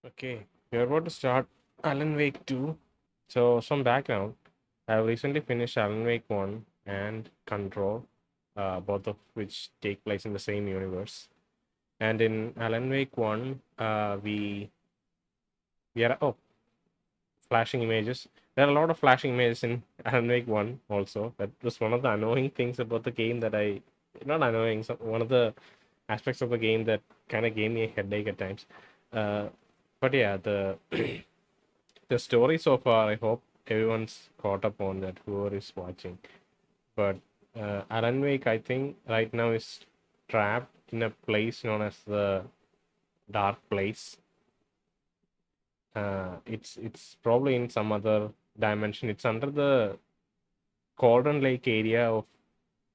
Okay, we're about to start Alan Wake 2. So, some background. I've recently finished Alan Wake 1 and Control, both of which take place in the same universe. And in Alan Wake 1, we are flashing images. There are a lot of flashing images in Alan Wake 1 also. That was one of the annoying things about the game that not annoying, one of the aspects of the game that kind of gave me a headache at times. Uh, but yeah, the story so far, I hope everyone's caught up on that, whoever is watching. But Alan Wake, I think, right now is trapped in a place known as the Dark Place. It's probably in some other dimension. It's under the Cauldron Lake area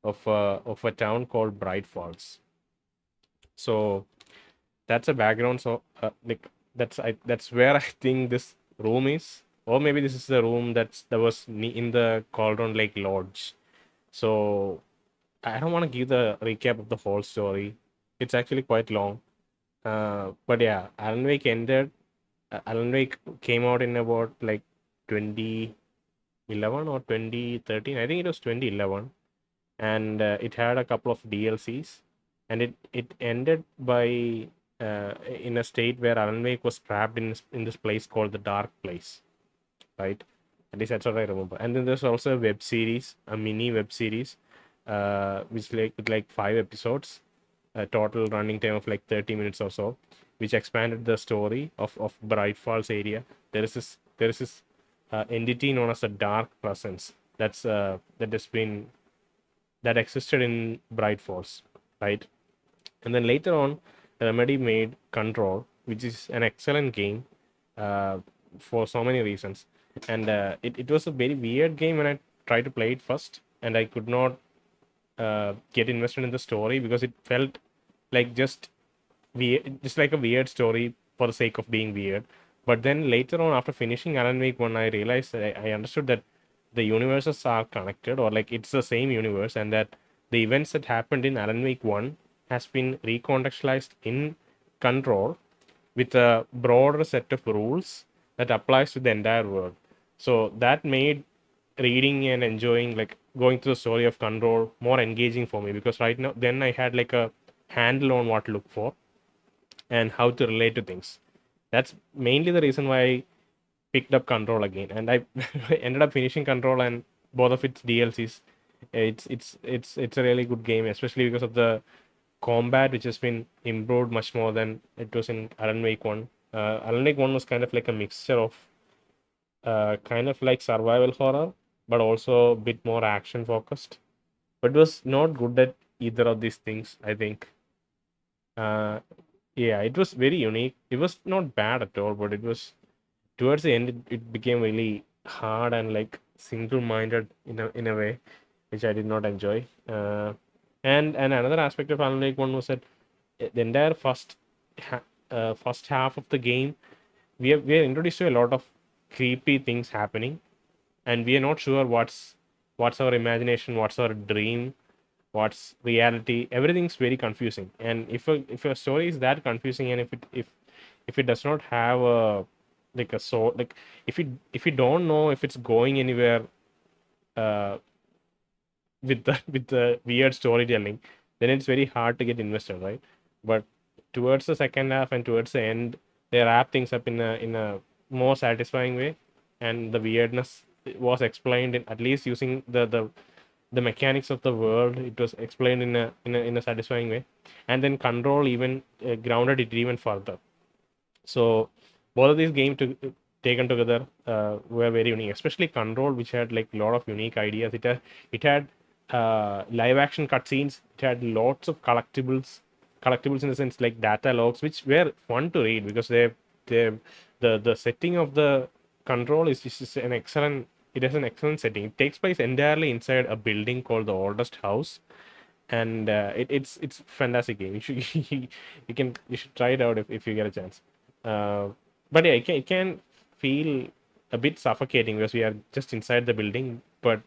of a town called Bright Falls. So that's a background. So that's where I think this room is, or maybe this is the room that was in the Cauldron Lake Lodge. So I don't want to give the recap of the whole story. It's actually quite long. But yeah, Alan Wake ended. Alan Wake came out in about like 2011 or 2013. I think it was 2011, and it had a couple of DLCs, and it ended by in a state where Alan Wake was trapped in this place called the Dark Place, right? At least that's what I remember. And then there's also a web series, a mini web series, which like with like 5 episodes, a total running time of like 30 minutes or so, which expanded the story of Bright Falls area. There is this entity known as a dark presence that existed in Bright Falls, right? And then later on, Remedy made Control, which is an excellent game uh, for so many reasons. And it was a very weird game when I tried to play it first, and I could not get invested in the story because it felt like just like a weird story for the sake of being weird. But then later on, after finishing Alan Wake 1, I realized I understood that the universes are connected, or like it's the same universe, and that the events that happened in Alan Wake 1 has been recontextualized in Control with a broader set of rules that applies to the entire world. So that made reading and enjoying, like going through the story of Control, more engaging for me, because right now then I had like a handle on what to look for and how to relate to things. That's mainly the reason why I picked up Control again, and I ended up finishing Control and both of its DLCs. It's a really good game, especially because of the combat, which has been improved much more than it was in Alan Wake 1. Alan Wake 1 was kind of like a mixture of kind of like survival horror, but also a bit more action focused. But it was not good at either of these things, I think. Uh, yeah, it was very unique. It was not bad at all, but it was towards the end, it became really hard and like single-minded in a way, which I did not enjoy. And another aspect of Alan Wake 1 was that the entire first half of the game, we are introduced to a lot of creepy things happening, and we are not sure what's our imagination, what's our dream, what's reality. Everything's very confusing, and if a story is that confusing, and if it does not have a like a so like if you don't know if it's going anywhere uh with the with the weird storytelling, then it's very hard to get invested, right? But towards the second half and towards the end, they wrap things up in a more satisfying way, and the weirdness was explained at least using the mechanics of the world. It was explained in a satisfying way, and then Control even grounded it even further. So both of these games taken together were very unique, especially Control, which had like a lot of unique ideas. It had live action cutscenes. It had lots of collectibles in the sense like data logs, which were fun to read because they the setting of the Control is an excellent. It has an excellent setting. It takes place entirely inside a building called the Oldest House, and it's fantastic game. You should you should try it out if you get a chance. Uh, but yeah, it can feel a bit suffocating because we are just inside the building. But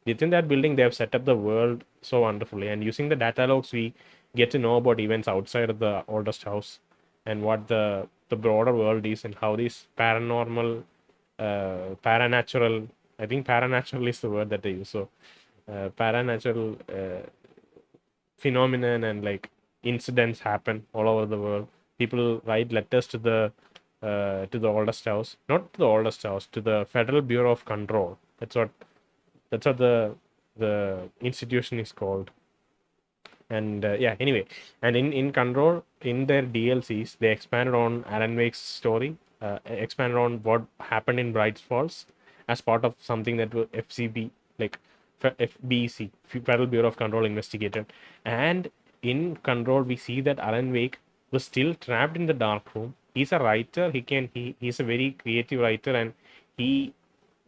within that building, they have set up the world so wonderfully, and using the data logs, we get to know about events outside of the Oldest House and what the the broader world is and how these paranormal, paranatural, I think paranatural is the word that they use. So, paranatural phenomenon and like incidents happen all over the world. People write letters to the oldest house, not to the oldest house, to the Federal Bureau of Control. That's what the institution is called. And yeah, anyway, and in Control, in their DLCs, they expanded on Alan Wake's story, expanded on what happened in Bright Falls as part of something that was FCB, like FBC, Federal Bureau of Control investigated. And in Control, we see that Alan Wake was still trapped in the dark room. He's a writer. He's a very creative writer, and he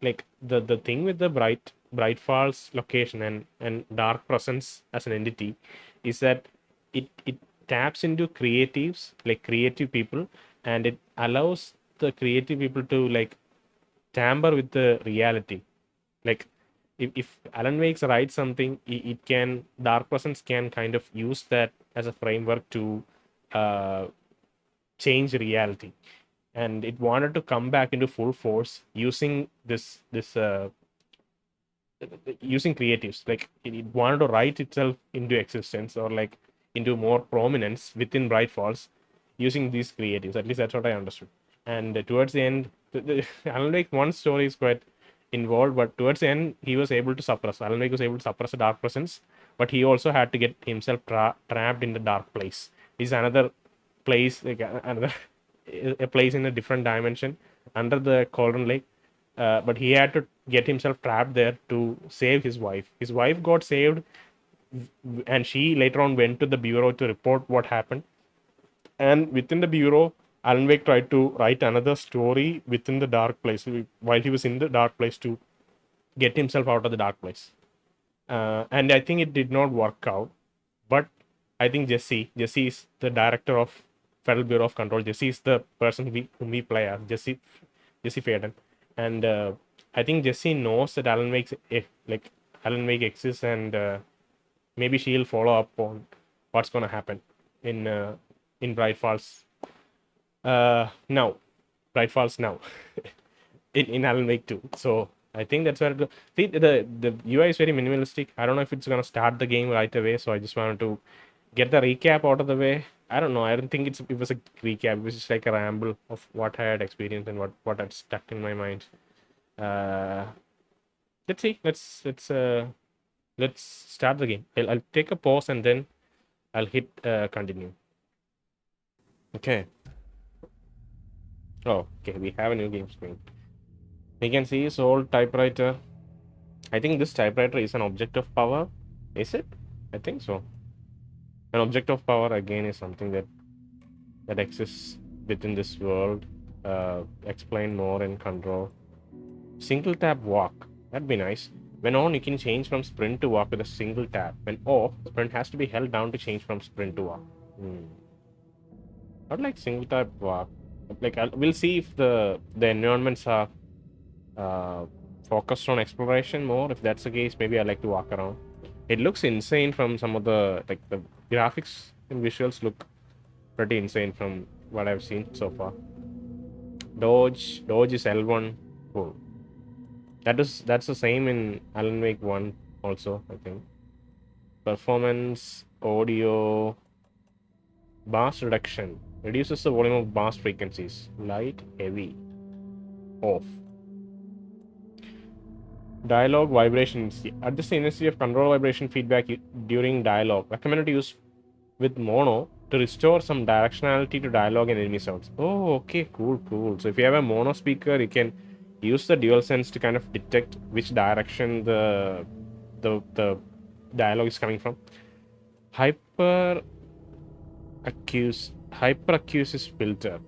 like the thing with the Bright Falls location and dark presence as an entity is that it taps into creatives, like creative people, and it allows the creative people to like tamper with the reality. Like if Alan Wakes writes something, it can, dark presence can kind of use that as a framework to uh, change reality, and it wanted to come back into full force using this using creatives. Like it wanted to write itself into existence, or like into more prominence within Bright Falls using these creatives. At least that's what I understood. And towards the end, Alan Wake one story is quite involved, but towards the end he was able to suppress, Alan Wake was able to suppress the dark presence, but he also had to get himself trapped in the dark place. This is another place, like another a place in a different dimension under the Cauldron Lake. But he had to get himself trapped there to save his wife. His wife got saved, and she later on went to the bureau to report what happened. And within the bureau, Alan Wake tried to write another story within the dark place while he was in the dark place to get himself out of the dark place. And I think it did not work out. But I think Jesse is the director of Federal Bureau of Control. Jesse is the person whom we play as, Jesse Faden. And I think Jesse knows that Alan Wake exists, and maybe she'll follow up on what's gonna happen in Bright Falls. Now, Bright Falls now, in Alan Wake 2. So I think that's where see the UI is very minimalistic. I don't know if it's gonna start the game right away. So I just wanted to get the recap out of the way. I don't know. I don't think it was a recap. It was just like a ramble of what I had experienced and what had stuck in my mind. Uh, let's see. Let's start the game. I'll take a pause and then I'll hit continue. Okay. Oh, okay. We have a new game screen. We can see his old typewriter. I think this typewriter is an object of power. Is it? I think so. An object of power again is something that exists within this world. Explain more in Control. Single tap walk. That'd be nice. When on, you can change from sprint to walk with a single tap. When off, sprint has to be held down to change from sprint to walk. Not like single tap walk. Like we'll see if the environments are focused on exploration more. If that's the case, maybe I like to walk around. It looks insane from some of the graphics and visuals look pretty insane from what I've seen so far. Dodge is L1. Cool. That's the same in Alan Wake 1 also, I think. Performance, audio, bass reduction. Reduces the volume of bass frequencies. Light, heavy, off. Dialogue vibrations. Adjust the intensity of control vibration feedback during dialogue. Recommended to use with mono to restore some directionality to dialogue and enemy sounds. Oh, okay, cool. So if you have a mono speaker, you can use the dual sense to kind of detect which direction the dialogue is coming from. Hyperacusis filter.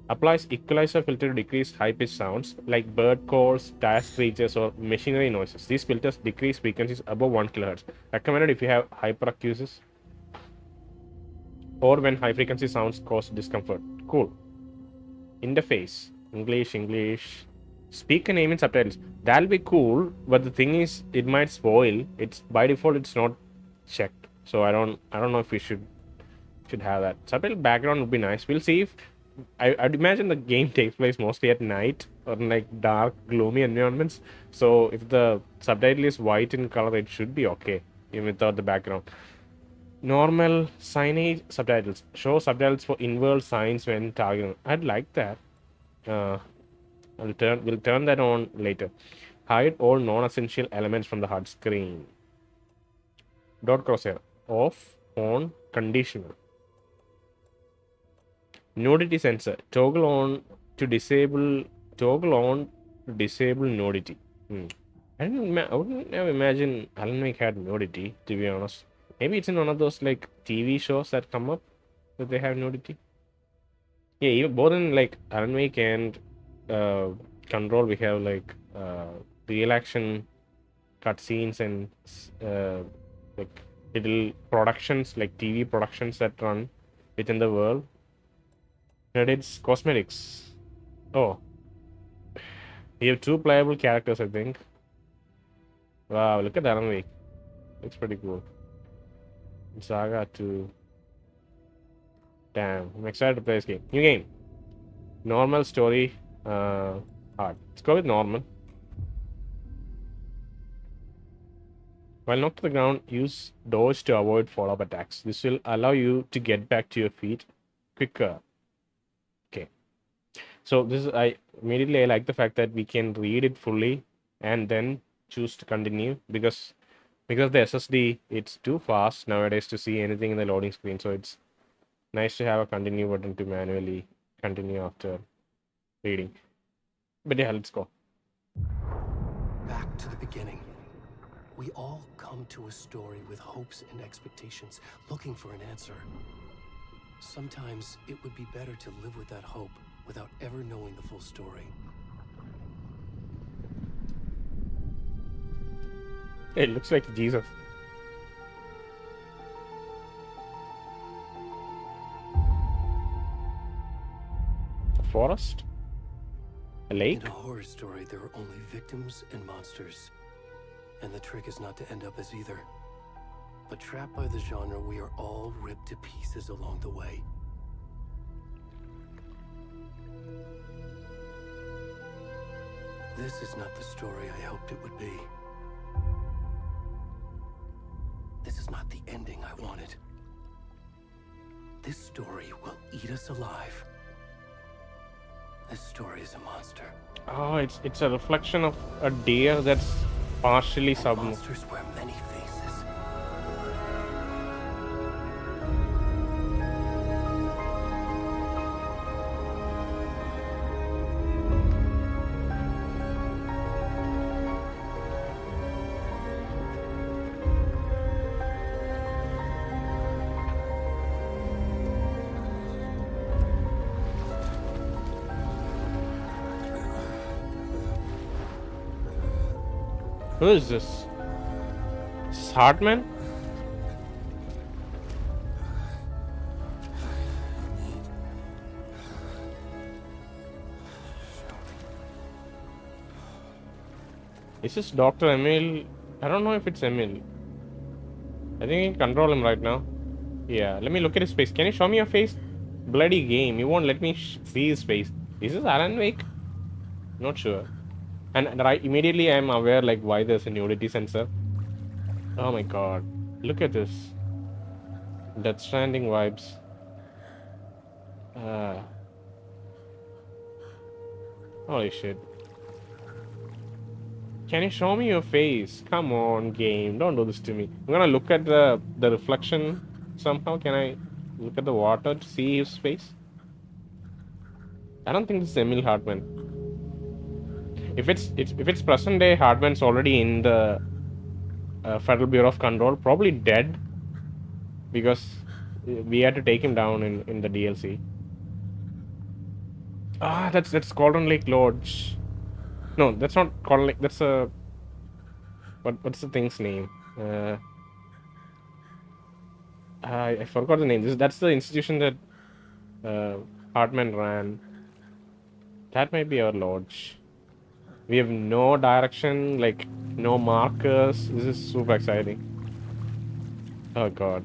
Applies equalizer filter to decrease high-pitched sounds like bird calls, tire screeches, or machinery noises. These filters decrease frequencies above 1 kHz. Recommended if you have hyperacusis or when high-frequency sounds cause discomfort. Cool. Interface. English. Speaker name and subtitles. That'll be cool, but the thing is, it might spoil. It's by default, it's not checked. So I don't know if we should have that. Subtitle background would be nice. We'll see if I'd imagine the game takes place mostly at night or in like dark, gloomy environments. So if the subtitle is white in color, it should be okay, even without the background. Normal signage subtitles. Show subtitles for in-world signs when targeting. I'd like that. Uh, we'll turn that on later. Hide all non-essential elements from the HUD screen. Dot crosshair. Off, on, conditional. Nudity sensor. Toggle on to disable. Toggle on to disable nudity. I wouldn't have imagined Alan Wake had nudity, to be honest. Maybe it's in one of those like TV shows that come up that they have nudity. Yeah, even both in like Alan Wake and uh, Control, we have like real action cutscenes and like little productions, like TV productions that run within the world. Credits, cosmetics. Oh, we have two playable characters, I think. Wow, look at Alan Wake. Looks pretty cool. Saga 2. Damn, I'm excited to play this game. New game. Normal story. Hard. Let's go with normal. While knocked to the ground, use doors to avoid follow-up attacks. This will allow you to get back to your feet quicker. Okay. So this is I like the fact that we can read it fully and then choose to continue because the SSD it's too fast nowadays to see anything in the loading screen. So it's nice to have a continue button to manually continue after reading. But yeah, let's go. Back to the beginning. We all come to a story with hopes and expectations, looking for an answer. Sometimes it would be better to live with that hope without ever knowing the full story. It looks like Jesus. A forest? A lake? In a horror story, there are only victims and monsters. And the trick is not to end up as either. But trapped by the genre, we are all ripped to pieces along the way. This is not the story I hoped it would be. This is not the ending I wanted. This story will eat us alive. This story is a monster. Oh, it's a reflection of a deer that's partially submerged. Monsters wear many faces. Who is this? Is this Hartman? Is this Dr. Emil? I don't know if it's Emil. I think you can control him right now. Yeah, let me look at his face. Can you show me your face? Bloody game. You won't let me see his face. Is this Alan Wake? Not sure. And right immediately I'm aware like why there's a nudity sensor. Oh my god. Look at this. Death Stranding vibes. Holy shit. Can you show me your face? Come on, game. Don't do this to me. I'm gonna look at the reflection somehow. Can I look at the water to see his face? I don't think this is Emil Hartman. If it's present day, Hartman's already in the Federal Bureau of Control, probably dead because we had to take him down in the DLC. Ah, that's Cauldron Lake Lodge. No, that's not Cauldron Lake. That's a what's the thing's name? I forgot the name. That's the institution that Hartman ran. That might be our lodge. We have no direction, like no markers. This is super exciting. Oh god.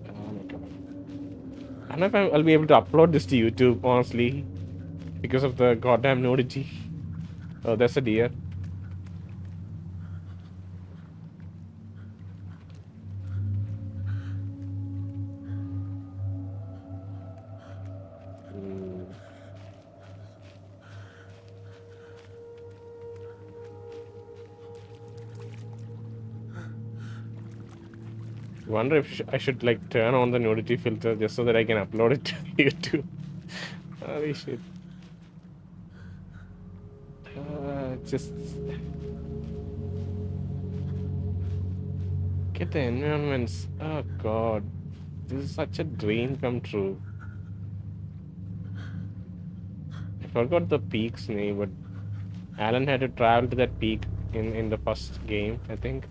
Oh my god. I don't know if I'll be able to upload this to YouTube, honestly, because of the goddamn nudity. Oh, there's a deer. Hmm. Wonder if I should like turn on the nudity filter just so that I can upload it to YouTube. Holy shit. Just get the environments. Oh god. This is such a dream come true. I forgot the peak's name, but Alan had to travel to that peak in the first game, I think.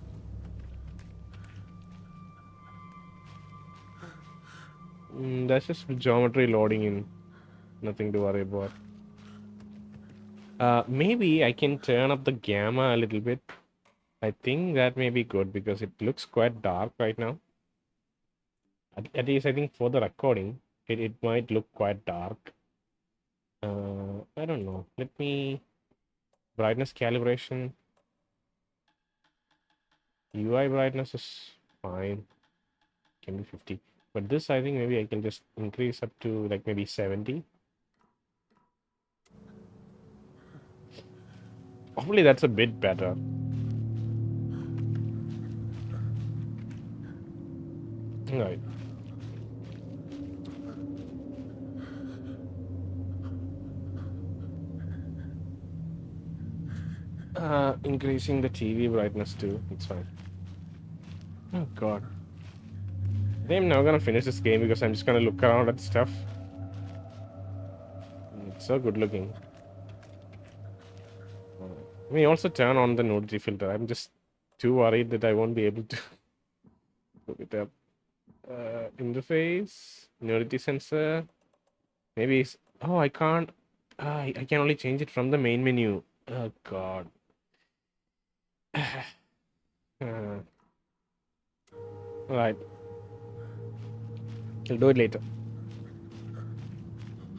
That's just geometry loading in. Nothing to worry about. Maybe I can turn up the gamma a little bit. I think that may be good because it looks quite dark right now. At least I think for the recording, it might look quite dark. I don't know. Let me brightness calibration. UI brightness is fine. Can be 50. But this I think maybe I can just increase up to like maybe 70. Hopefully that's a bit better. Alright. Increasing the TV brightness too. It's fine. Oh god. I think I'm now gonna finish this game because I'm just gonna look around at stuff. It's so good looking. Let me also turn on the nudity filter. I'm just too worried that I won't be able to look it up. Interface, nudity sensor. Maybe it's, oh, I can't. I can only change it from the main menu. Oh god. Right. I'll do it later.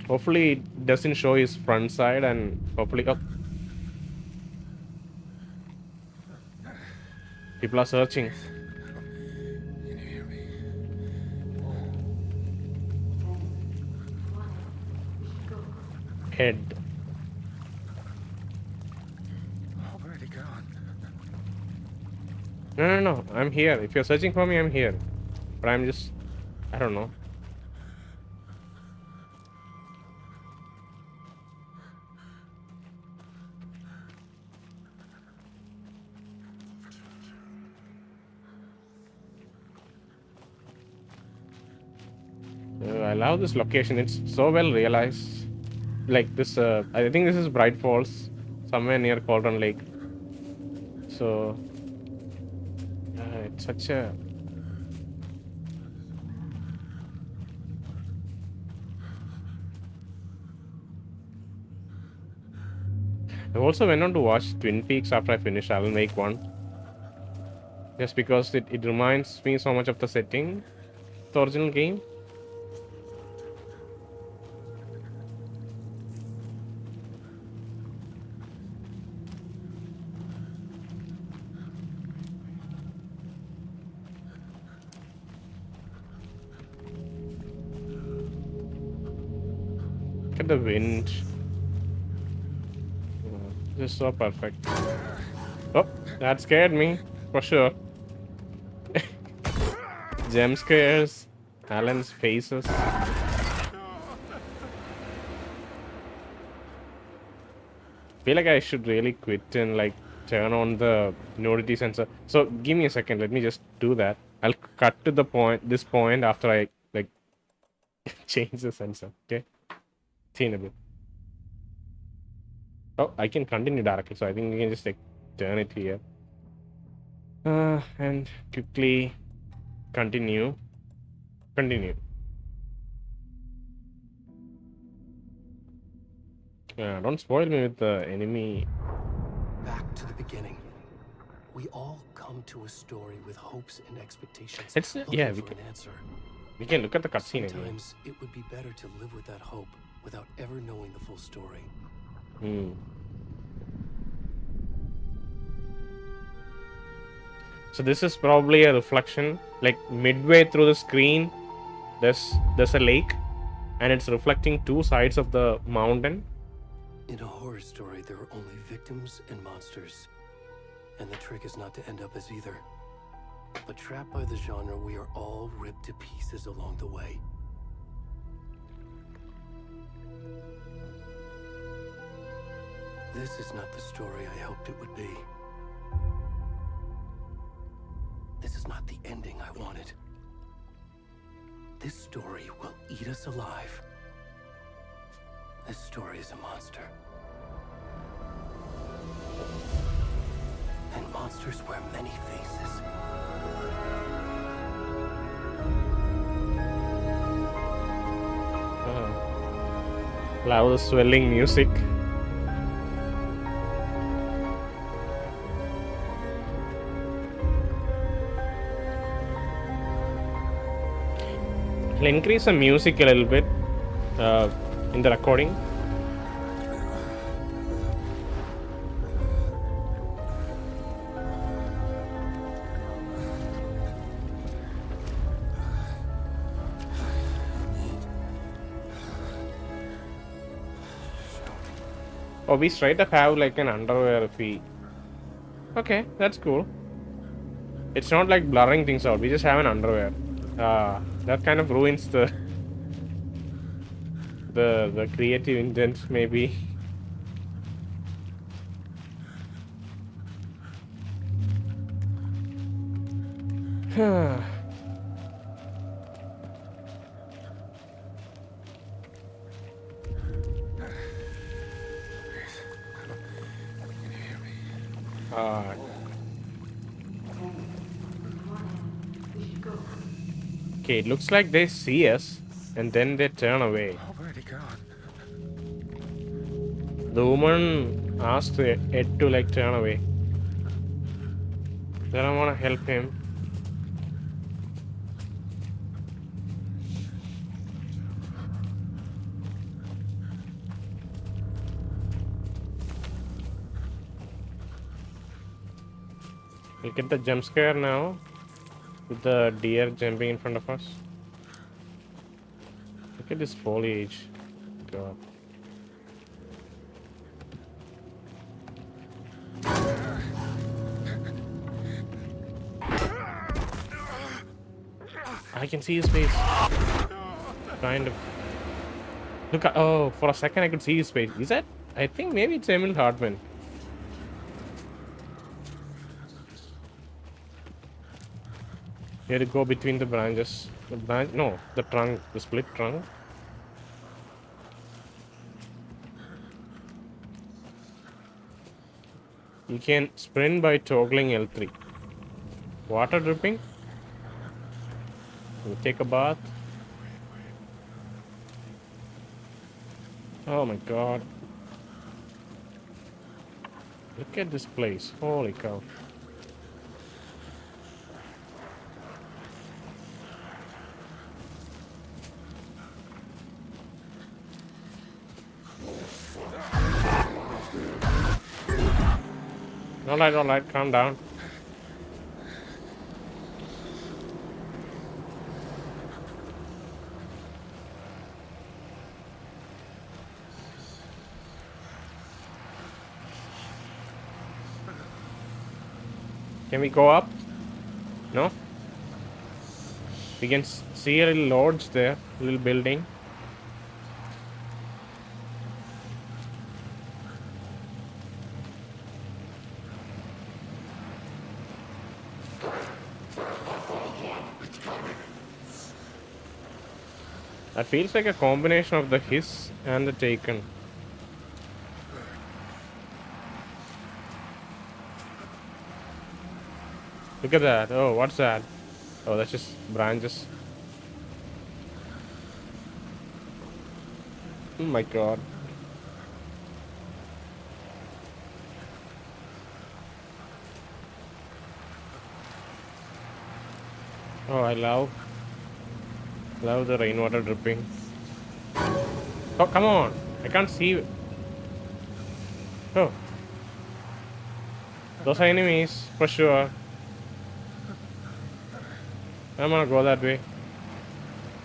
Hopefully it doesn't show his front side and hopefully people are searching. Can you hear me? Head. Where'd he gone? No. I'm here. If you're searching for me, I'm here. But I'm just, I don't know. I love this location. It's so well realized. Like this, I think this is Bright Falls, somewhere near Cauldron Lake. So, it's such a. I also went on to watch Twin Peaks after I finished Alan Wake 1. Just because it reminds me so much of the setting, the original game. Look at the wind. This is so perfect. Oh, that scared me, for sure. Jump scares, Alan's faces. Feel like I should really quit and like turn on the nudity sensor. So give me a second, let me just do that. I'll cut to the point, this point after I like change the sensor, okay? See in a bit. Oh, I can continue directly, so I think we can just like turn it here. And quickly continue. Continue. Don't spoil me with the enemy. Back to the beginning. We all come to a story with hopes and expectations, Let's looking yeah, for an answer. We can look at the cutscene again. Sometimes it would be better to live with that hope without ever knowing the full story. So this is probably a reflection. Like midway through the screen, there's a lake, and it's reflecting two sides of the mountain. In a horror story, there are only victims and monsters. And the trick is not to end up as either. But trapped by the genre, we are all ripped to pieces along the way. This is not the story I hoped it would be. This is not the ending I wanted. This story will eat us alive. This story is a monster. And monsters wear many faces. Loud swelling music. I'll increase the music a little bit in the recording. Oh, we straight up have like an underwear fee. Okay, that's cool. It's not like blurring things out. We just have an underwear. That kind of ruins the creative intent, maybe. Okay, it looks like they see us and then they turn away. Already gone. The woman asks Ed to like turn away. They don't want to help him. We'll get the jump scare now with the deer jumping in front of us. Look at this foliage. God. I can see his face. Kind of. Look at, oh, for a second I could see his face. Is that? I think maybe it's Emil Hartman. You had to go between the branches. The branch, no, the trunk, the split trunk. You can sprint by toggling L3. Water dripping. You take a bath. Oh my god. Look at this place. Holy cow. Alright, calm down. Can we go up? No? We can see a little lodge there, a little building. That feels like a combination of the hiss and the taken. Look at that. Oh, what's that? Oh, that's just branches. Oh my god. Oh, I love. Love the rainwater dripping. Oh, come on. I can't see. Oh, those are enemies for sure. I'm gonna go that way.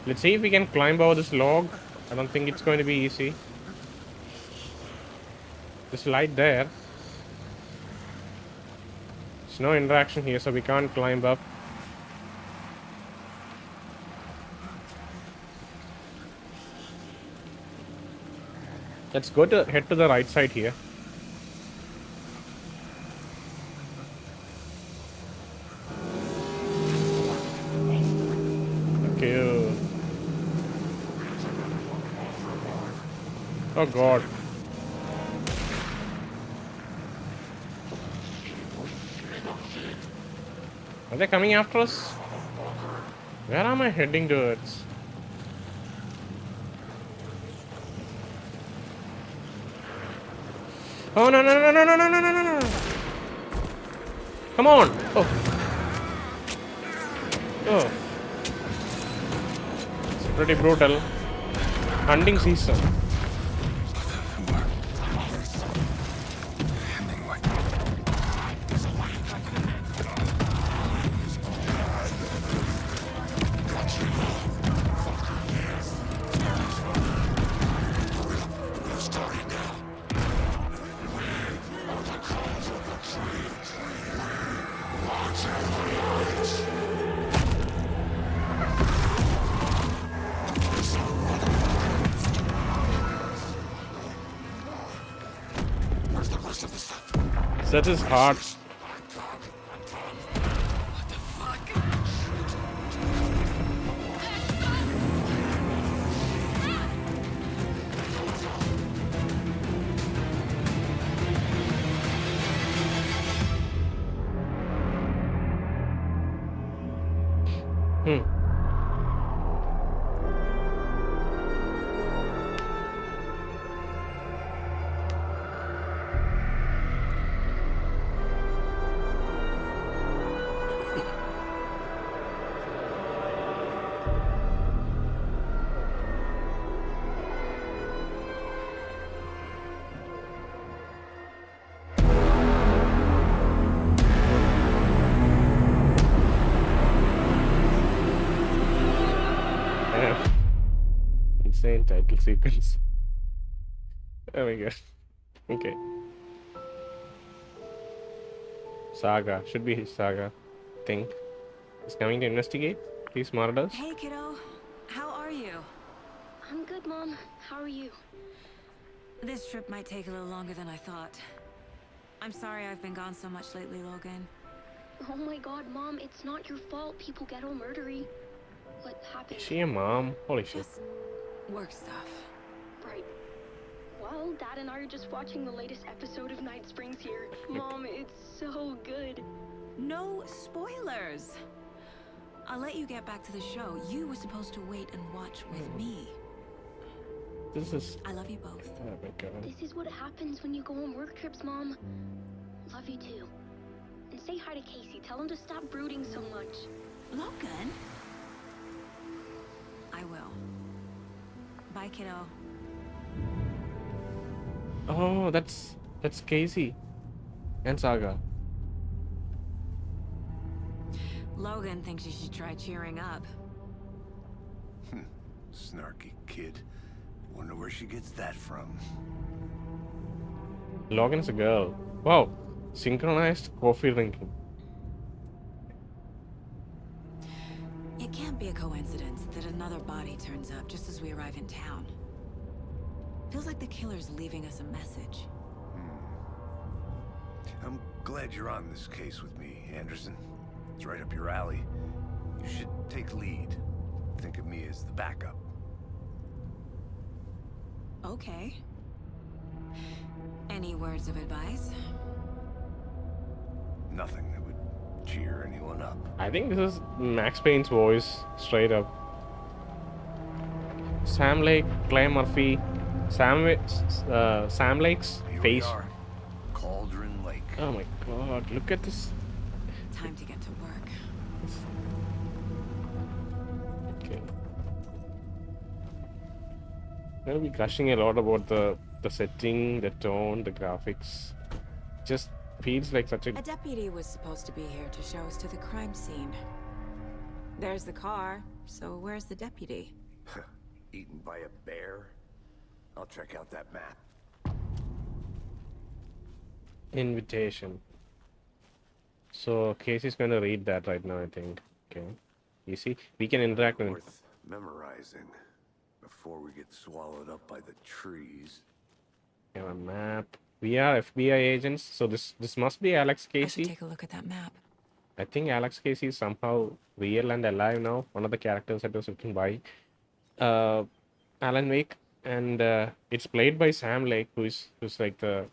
Let's see if we can climb over this log. I don't think it's going to be easy. There's light there. There's no interaction here, so we can't climb up. Let's go to head to the right side here. Okay. Oh god. Are they coming after us? Where am I heading towards? Oh no no no no no no no no no no! Come on! Oh. Oh. It's pretty brutal. Hunting season. That is hard. Insane title sequence. Oh my god. Okay. Saga. Should be his Saga. Think. He's coming to investigate these murders. Hey, kiddo. How are you? I'm good, Mom. How are you? This trip might take a little longer than I thought. I'm sorry I've been gone so much lately, Logan. Oh my god, Mom, it's not your fault people get all murdery. What happened? Is she a mom? Holy shit. Just work stuff. Right. Well, Dad and I are just watching the latest episode of Night Springs here. Mom, it's so good. No spoilers. I'll let you get back to the show. You were supposed to wait and watch with me. This is. I love you both. Oh my god. This is what happens when you go on work trips, Mom. Love you too. And say hi to Casey. Tell him to stop brooding so much. Logan? I will. Bye, kiddo. Oh, that's Casey and Saga. Logan thinks you should try cheering up. Snarky kid. Wonder where she gets that from. Logan's a girl. Wow. Synchronized coffee drinking. It can't be a coincidence that another body turns up just as we arrive in town. Feels like the killer's leaving us a message. I'm glad you're on this case with me, Anderson. It's right up your alley. You should take lead. Think of me as the backup. Okay. Any words of advice? Nothing that would cheer anyone up. I think this is Max Payne's voice, straight up. Sam Lake, Claire Murphy, Sam Lake's Here face. we are. Cauldron Lake. Oh my god, look at this. Time to get to work. Okay. I'll be gushing a lot about the setting, the tone, the graphics. Just feels like such a A deputy was supposed to be here to show us to the crime scene. There's the car, so where's the deputy? Eaten by a bear? I'll check out that map. invitation. So Casey's going to read that right now, I think. Okay. You see, we can interact with. Worth memorizing before we get swallowed up by the trees. We have a map. We are FBI agents, so this must be Alex I should Casey. take a look at that map. I think Alex Casey is somehow real and alive now. One of the characters that was written by Alan Wake, and it's played by Sam Lake, who's like the,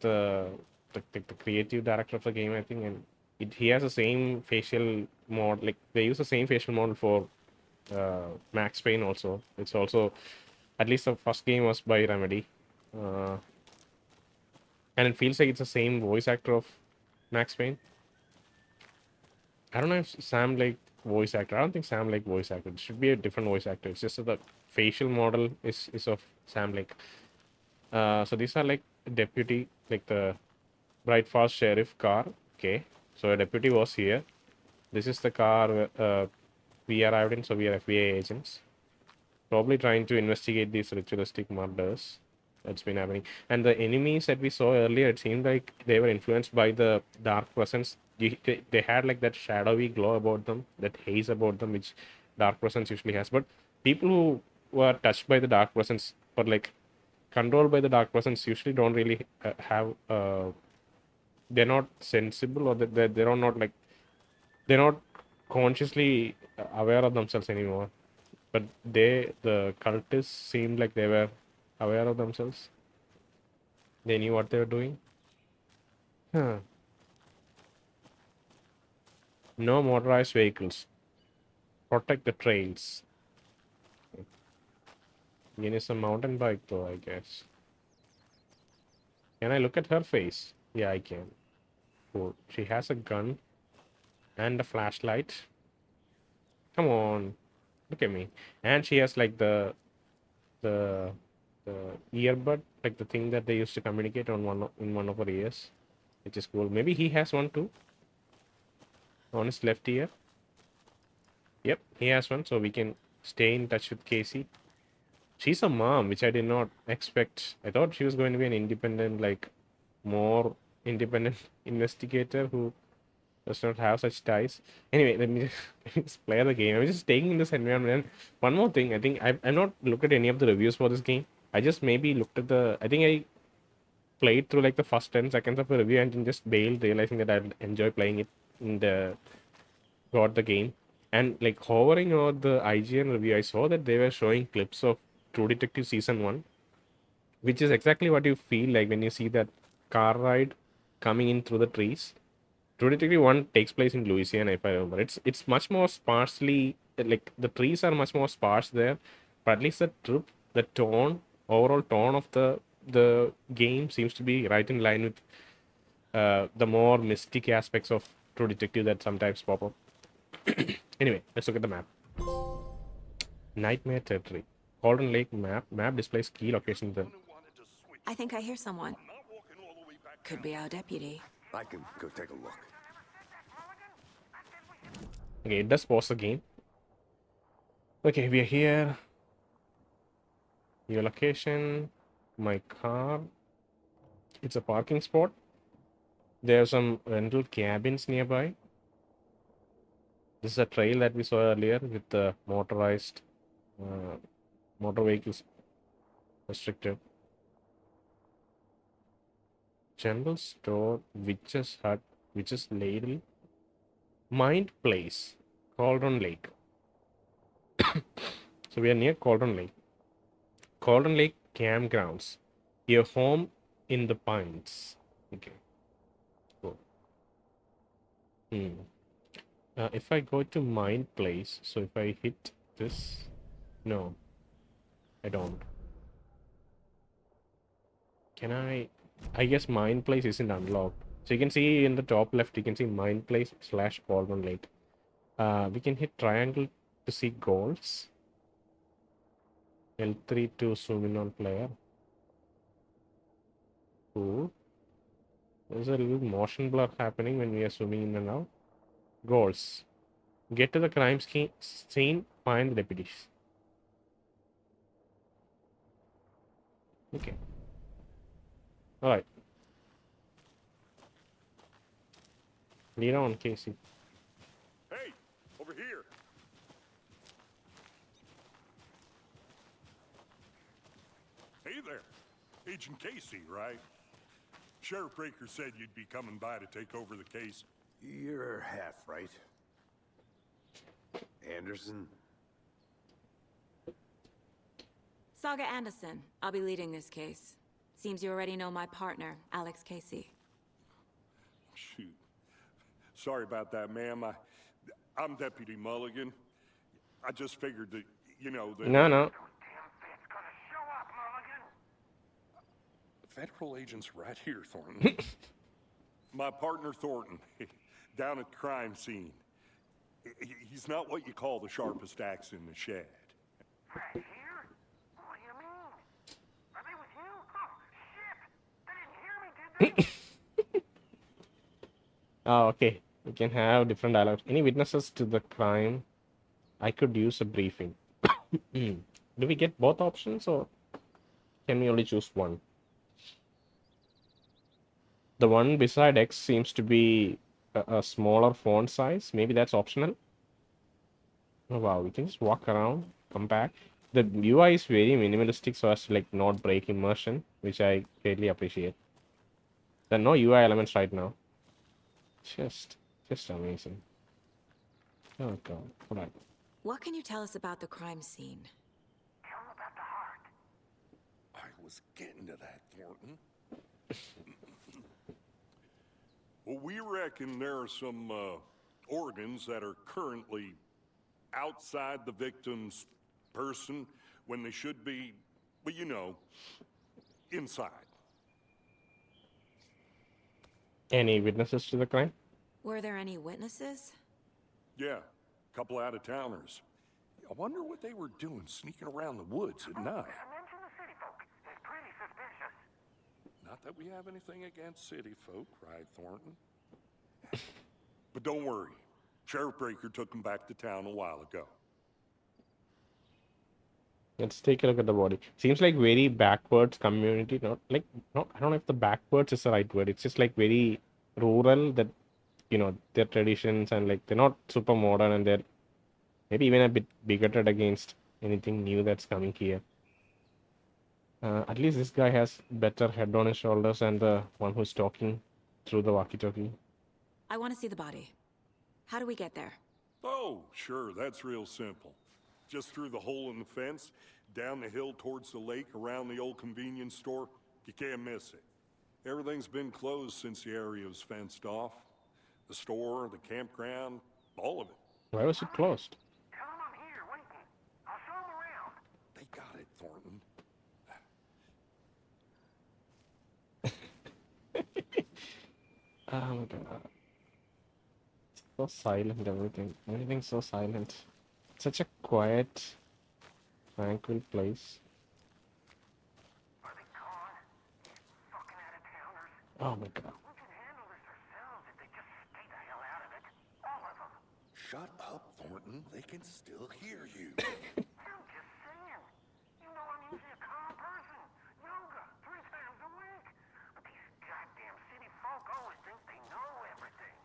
the creative director of the game, I think, and he has the same facial model. Like they use the same facial model for Max Payne also. It's also, at least the first game was by Remedy, and it feels like it's the same voice actor of Max Payne. I don't know if Sam Lake voice actor. I don't think Sam Lake voice actor. It should be a different voice actor. It's just that the facial model is of Sam Lake. So these are like deputy, like the Bright Falls sheriff car. Okay, so a deputy was here. This is the car we arrived in. So we are FBI agents, probably trying to investigate these ritualistic murders that's been happening. And the enemies that we saw earlier, it seemed like they were influenced by the dark presence. They had like that shadowy glow about them, that haze about them, which dark presence usually has. But people who were touched by the dark presence or like controlled by the dark presence usually don't really have. They're not sensible, or they're not like they're not consciously aware of themselves anymore. But the cultists seemed like they were aware of themselves. They knew what they were doing. Huh. No motorized vehicles. Protect the trails. Again, it's a mountain bike though, I guess. Can I look at her face? Yeah, I can. Cool. She has a gun and a flashlight. Come on. Look at me. And she has like the the earbud, like the thing that they used to communicate on one of her ears, which is cool. Maybe he has one too on his left ear. Yep, he has one, so we can stay in touch with Casey. She's a mom, which I did not expect. I thought she was going to be an independent, like more independent investigator who does not have such ties. Anyway, let me just play the game. I'm just taking this environment. And one more thing, I think I've not looked at any of the reviews for this game. I just maybe looked at I think I played through like the first 10 seconds of a review and then just bailed, realizing that I'd enjoy playing it and got the game. And like hovering over the IGN review, I saw that they were showing clips of True Detective Season 1, which is exactly what you feel like when you see that car ride coming in through the trees. True Detective 1 takes place in Louisiana, if I remember. It's much more sparsely, like the trees are much more sparse there, but at least the trip, the tone, overall tone of the game seems to be right in line with the more mystic aspects of True Detective that sometimes pop up. Anyway, let's look at the map. Nightmare Territory. Cauldron Lake map. Map displays key locations. I think I hear someone. Could be our deputy. I can go take a look. Okay, it does pause the game. Okay, we are here. Your location. My car. It's a parking spot. There are some rental cabins nearby. This is a trail that we saw earlier with the motorized motor vehicles restricted. General store, witch's hut, witch's ladle, mind place, Cauldron Lake. So we are near Cauldron Lake. Cauldron Lake campgrounds. Your home in the pines. Okay. Cool. If I go to mind place, so if I hit this, no, I don't. Can I guess mind place isn't unlocked. So you can see in the top left, you can see mind place / Cauldron Lake. We can hit triangle to see goals. L3 to zoom in on player. Cool. There's a little motion blur happening when we are zooming in and out. Goals. Get to the crime scene, find the deputies. Okay. Alright. Lead on, Casey. Hey, over here. Hey there. Agent Casey, right? Sheriff Breaker said you'd be coming by to take over the case. You're half right. Anderson? Saga Anderson. I'll be leading this case. Seems you already know my partner, Alex Casey. Shoot. Sorry about that, ma'am. I'm Deputy Mulligan. I just figured that, you know, that... No. Federal agent's right here, Thornton. My partner, Thornton, down at the crime scene. He's not what you call the sharpest axe in the shed. Right here? What do you mean? Are they with you? Oh, shit! They didn't hear me, did they? Oh, okay. We can have different dialogues. Any witnesses to the crime? I could use a briefing. Do we get both options or can we only choose one? The one beside X seems to be a smaller font size. Maybe that's optional. Oh wow, we can just walk around, come back. The UI is very minimalistic so as to like not break immersion, which I greatly appreciate. There are no UI elements right now. Just amazing. Oh god, alright. What can you tell us about the crime scene? Tell them about the heart. I was getting to that, Thornton. Well, we reckon there are some organs that are currently outside the victim's person when they should be, well, you know, inside. Any witnesses to the crime? Were there any witnesses? Yeah, a couple out-of-towners. I wonder what they were doing sneaking around the woods at night. Mention the city folk. It's pretty suspicious. Not that we have anything against city folk, right, Thornton? But don't worry. Sheriff Breaker took them back to town a while ago. Let's take a look at the body. Seems like very backwards community. Not I don't know if the backwards is the right word. It's just like very rural, that you know, their traditions, and like they're not super modern, and they're maybe even a bit bigoted against anything new that's coming here. At least this guy has better head on his shoulders and the one who's talking through the walkie-talkie. I want to see the body. How do we get there? Oh, sure, that's real simple. Just through the hole in the fence, down the hill towards the lake, around the old convenience store. You can't miss it. Everything's been closed since the area was fenced off. The store, the campground, all of it. Why was it closed? Tell them I'm here, waiting. I'll show them around. They got it, Thornton. Oh my god. So silent, everything. Everything's so silent. Such a quiet, tranquil place. Are they gone? These fucking out-of-towners. Oh my god. We can handle this ourselves if they just stay the hell out of it. All of them. Shut up, Thornton. They can still hear you. I'm just saying. You know I'm usually a calm person. Yoga 3 times a week. But these goddamn city folk always think they know everything.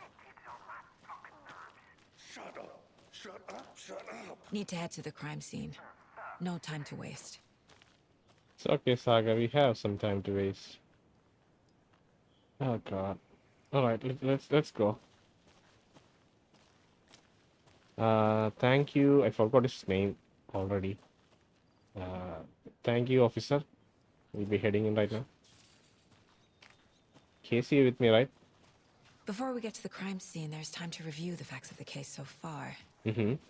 It gets on my fucking nerves. Shut up. Shut up. Shut up. Need to head to the crime scene. No time to waste. It's okay, Saga. We have some time to waste. Oh god. All right, let's go. Thank you. I forgot his name already. Thank you, officer. We'll be heading in right now. Casey, you with me, right? Before we get to the crime scene, there's time to review the facts of the case so far.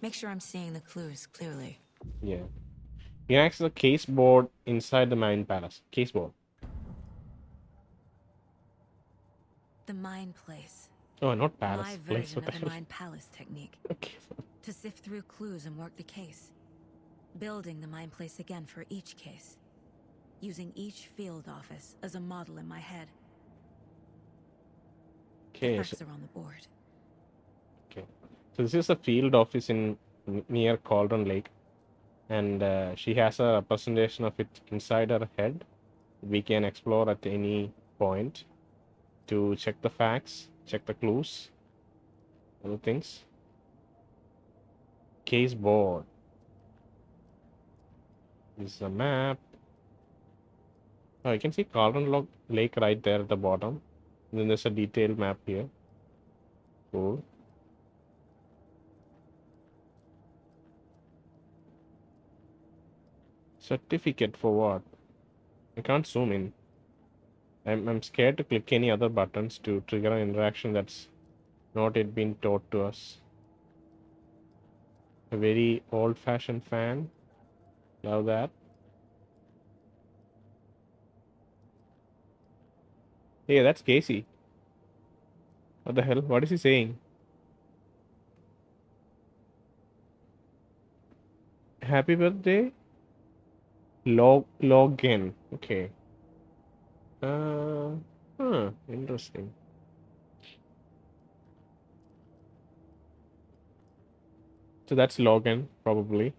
Make sure I'm seeing the clues clearly. Yeah. You can access the case board inside the Mine Palace. Case board. The Mine Place. Oh, not palace. My Place. version What the of the hell? Mine Palace technique. Okay. To sift through clues and work the case. building the mine place again for each case, using each field office as a model in my head. The Okay, facts are on the board. okay. So this is a field office in near Cauldron Lake, and she has a representation of it inside her head. We can explore at any point to check the facts, check the clues, other things. Case board. This is a map. Oh, you can see Lake right there at the bottom. And then there's a detailed map here. Cool. Certificate for what? I can't zoom in. I'm scared to click any other buttons to trigger an interaction that's not yet been taught to us. A very old-fashioned fan. Love that. Hey, that's Casey. What the hell? What is he saying? Happy birthday? Login. Okay. Interesting. So that's login, probably.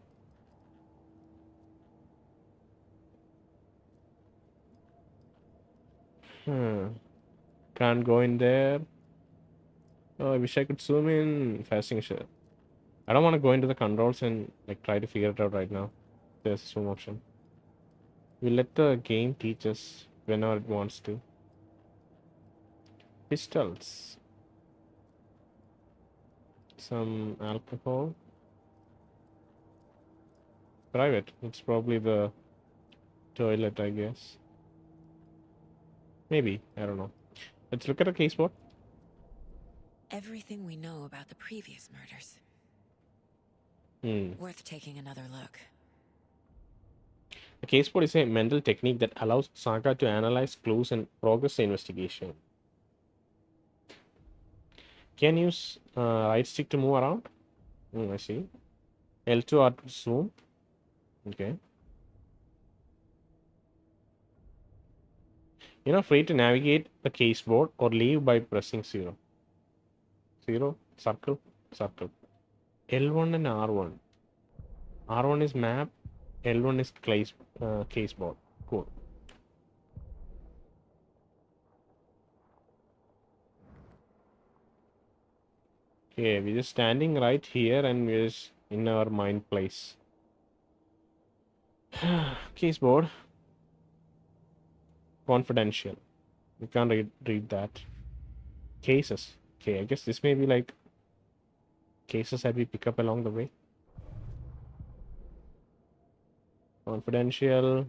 Can't go in there. Oh, I wish I could zoom in. Fasting shit. I don't want to go into the controls and like try to figure it out right now. There's a zoom option. We'll let the game teach us whenever it wants to. Pistols. Some alcohol. Private. It's probably the toilet, I guess. Maybe. I don't know. Let's look at the caseboard. Everything we know about the previous murders. Worth taking another look. The caseboard is a mental technique that allows Saga to analyze clues and progress the investigation. Can use right stick to move around. I see. L2 or to zoom. Okay. You're not free to navigate the caseboard or leave by pressing 0. 0, circle, circle. L1 and R1. R1 is map, L1 is caseboard. Cool. Okay, we're just standing right here and we're just in our mind place. Caseboard. Confidential. You can't read that. Cases. Okay, I guess this may be like cases that we pick up along the way. Confidential.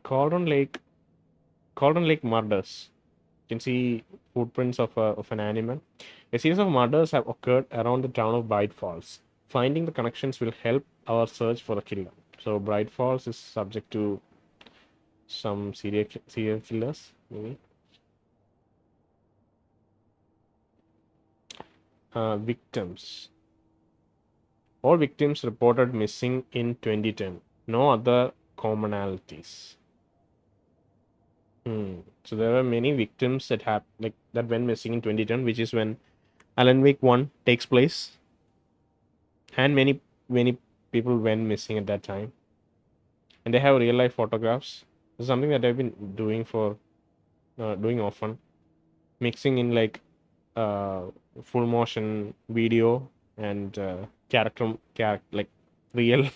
Cauldron Lake murders. You can see footprints of an animal. A series of murders have occurred around the town of Bright Falls. Finding the connections will help our search for the killer. So Bright Falls is subject to some serial killers, maybe. Victims. All victims reported missing in 2010. No other commonalities. So there are many victims that went missing in 2010, which is when Alan Wake 1 takes place, and many people went missing at that time. And they have real life photographs. This is something that I've been doing doing often, mixing in like full motion video and like real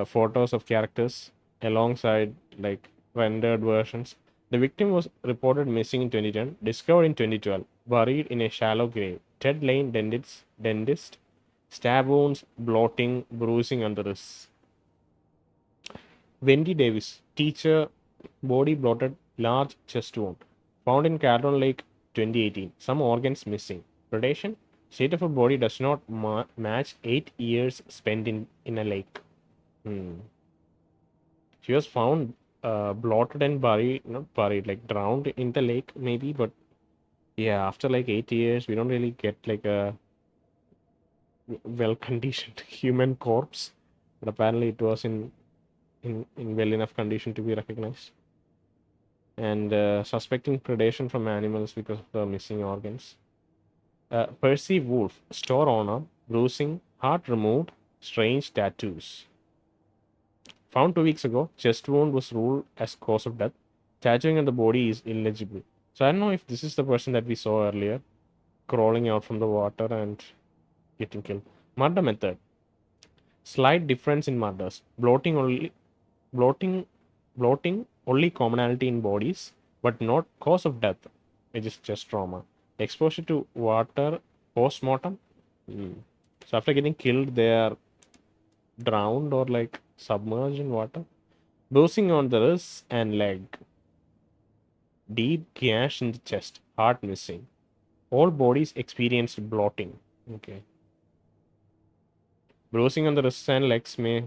photos of characters alongside like rendered versions. The victim was reported missing in 2010, discovered in 2012, buried in a shallow grave. Ted Lane, dentist, stab wounds, bloating, bruising on the wrists. Wendy Davis, teacher, body bloated, large chest wound. Found in Cauldron Lake 2018. Some organs missing. Predation? State of her body does not match 8 years spent in a lake. She was found bloated and buried, not buried, like drowned in the lake, maybe. But yeah, after like 8 years, we don't really get like a well-conditioned human corpse, but apparently it was in well enough condition to be recognized. And suspecting predation from animals because of the missing organs. Percy Wolf, store owner, bruising, heart removed, strange tattoos. Found 2 weeks ago, chest wound was ruled as cause of death. Tattooing on the body is illegible. So I don't know if this is the person that we saw earlier, crawling out from the water and getting killed. Murder method. Slight difference in murders. Bloating, bloating only commonality in bodies, but not cause of death, which is just trauma. Exposure to water post-mortem. Hmm. So after getting killed, they are drowned or like submerged in water. Bruising on the wrist and leg. Deep gash in the chest. Heart missing. All bodies experienced bloating. Okay. Bruising on the wrists and legs may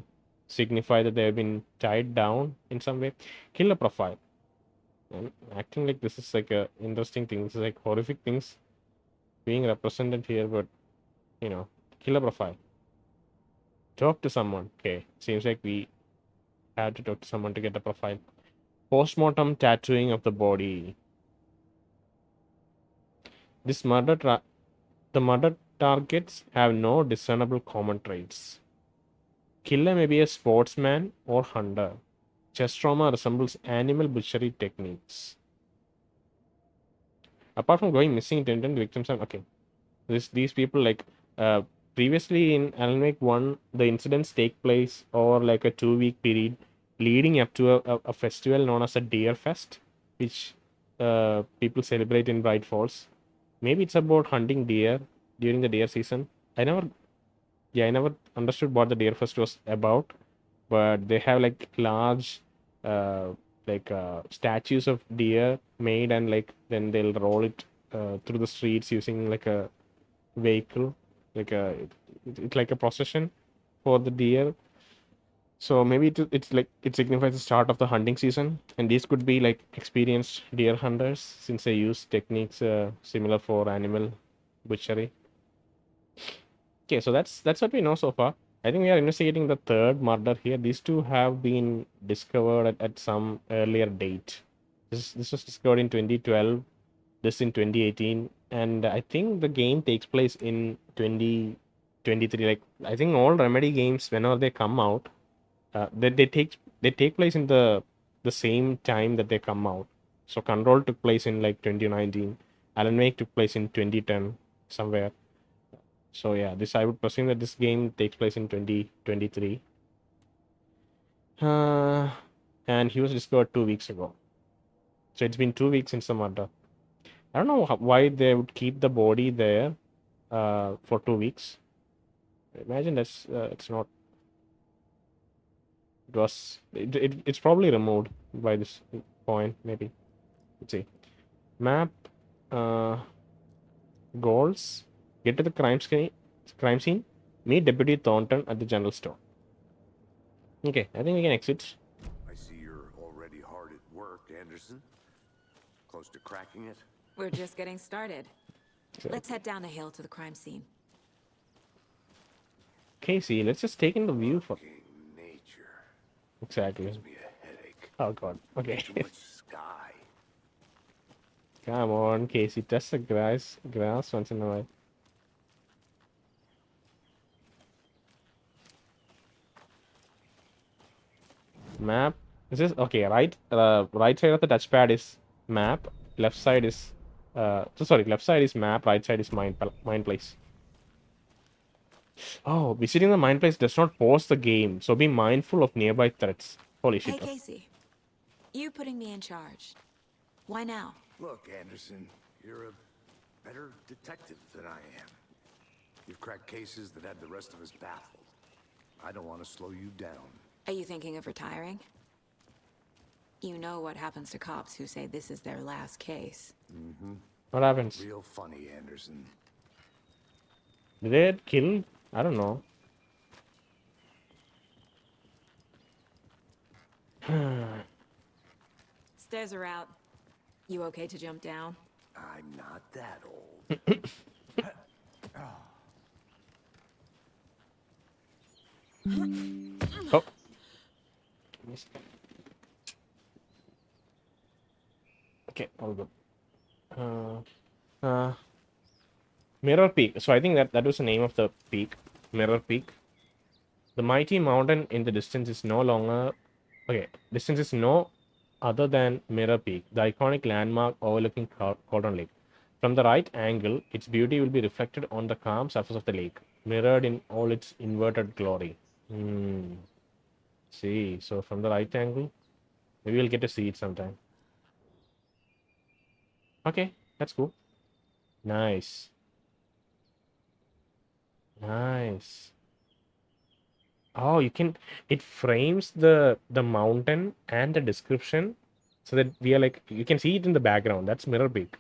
signify that they have been tied down in some way. Killer profile. I'm acting like this is like a interesting thing. This is like horrific things being represented here, but you know, killer profile. Talk to someone. Okay, seems like we had to talk to someone to get the profile. Postmortem tattooing of the body. This the murder targets have no discernible common traits. Killer may be a sportsman or hunter. Chest trauma resembles animal butchery techniques. Apart from going missing intent, the victims are okay. These people like uh, previously in Alan Wake 1, the incidents take place over like a 2 week period leading up to a festival known as a Deer Fest, which people celebrate in Bright Falls. Maybe it's about hunting deer during the deer season. I never understood what the Deer Fest was about, but they have like large uh, statues of deer made, and like then they'll roll it through the streets using like a vehicle, like it's like a procession for the deer. So maybe it's like it signifies the start of the hunting season, and these could be like experienced deer hunters since they use techniques similar for animal butchery. Okay, so that's what we know so far. I think we are investigating the third murder here. These two have been discovered at some earlier date. This was discovered in 2012, this in 2018, and I think the game takes place in 2023. Like I think all Remedy games, whenever they come out, they take place in the same time that they come out. So Control took place in like 2019. Alan Wake took place in 2010 somewhere. So yeah, this I would presume that this game takes place in 2023. Uh, and he was discovered 2 weeks ago. So it's been 2 weeks since the murder. I don't know why they would keep the body there for 2 weeks. Imagine that's it's not. It's probably removed by this point maybe. Let's see. Map uh, goals. Get to the crime scene. Crime scene. Meet Deputy Thornton at the general store. Okay, I think we can exit. I see you're already hard at work, Anderson. Close to cracking it? We're just getting started. So, Let's head down the hill to the crime scene. Casey, let's just take in the view for Fucking nature. exactly. Gives me a headache. Oh god. Okay. Too much sky. Come on, Casey. Touch the grass once in a while. Map. This is okay. Right side of the touchpad is map. Left side is left side is map. Right side is mind place. Oh, visiting the mind place does not pause the game, so be mindful of nearby threats. Holy Hey, shit. Casey. You putting me in charge. Why now? Look, Anderson, you're a better detective than I am. You've cracked cases that had the rest of us baffled. I don't want to slow you down. Are you thinking of retiring? You know what happens to cops who say this is their last case. What happens? Real funny, Anderson. Did they get killed? I don't know. Stairs are out. You okay to jump down? I'm not that old. Oh. Okay, all good. Uh, Mirror Peak. So I think that was the name of the peak. Mirror Peak. The mighty mountain in the distance is no longer. Okay, distance is no other than Mirror Peak, the iconic landmark overlooking Cauldron Lake. From the right angle, its beauty will be reflected on the calm surface of the lake, mirrored in all its inverted glory. Hmm. See, so from the right angle, maybe we'll get to see it sometime. Okay, that's cool. Nice. Nice. Oh, you can it frames the mountain and the description so that we are like you can see it in the background. That's mirror peak.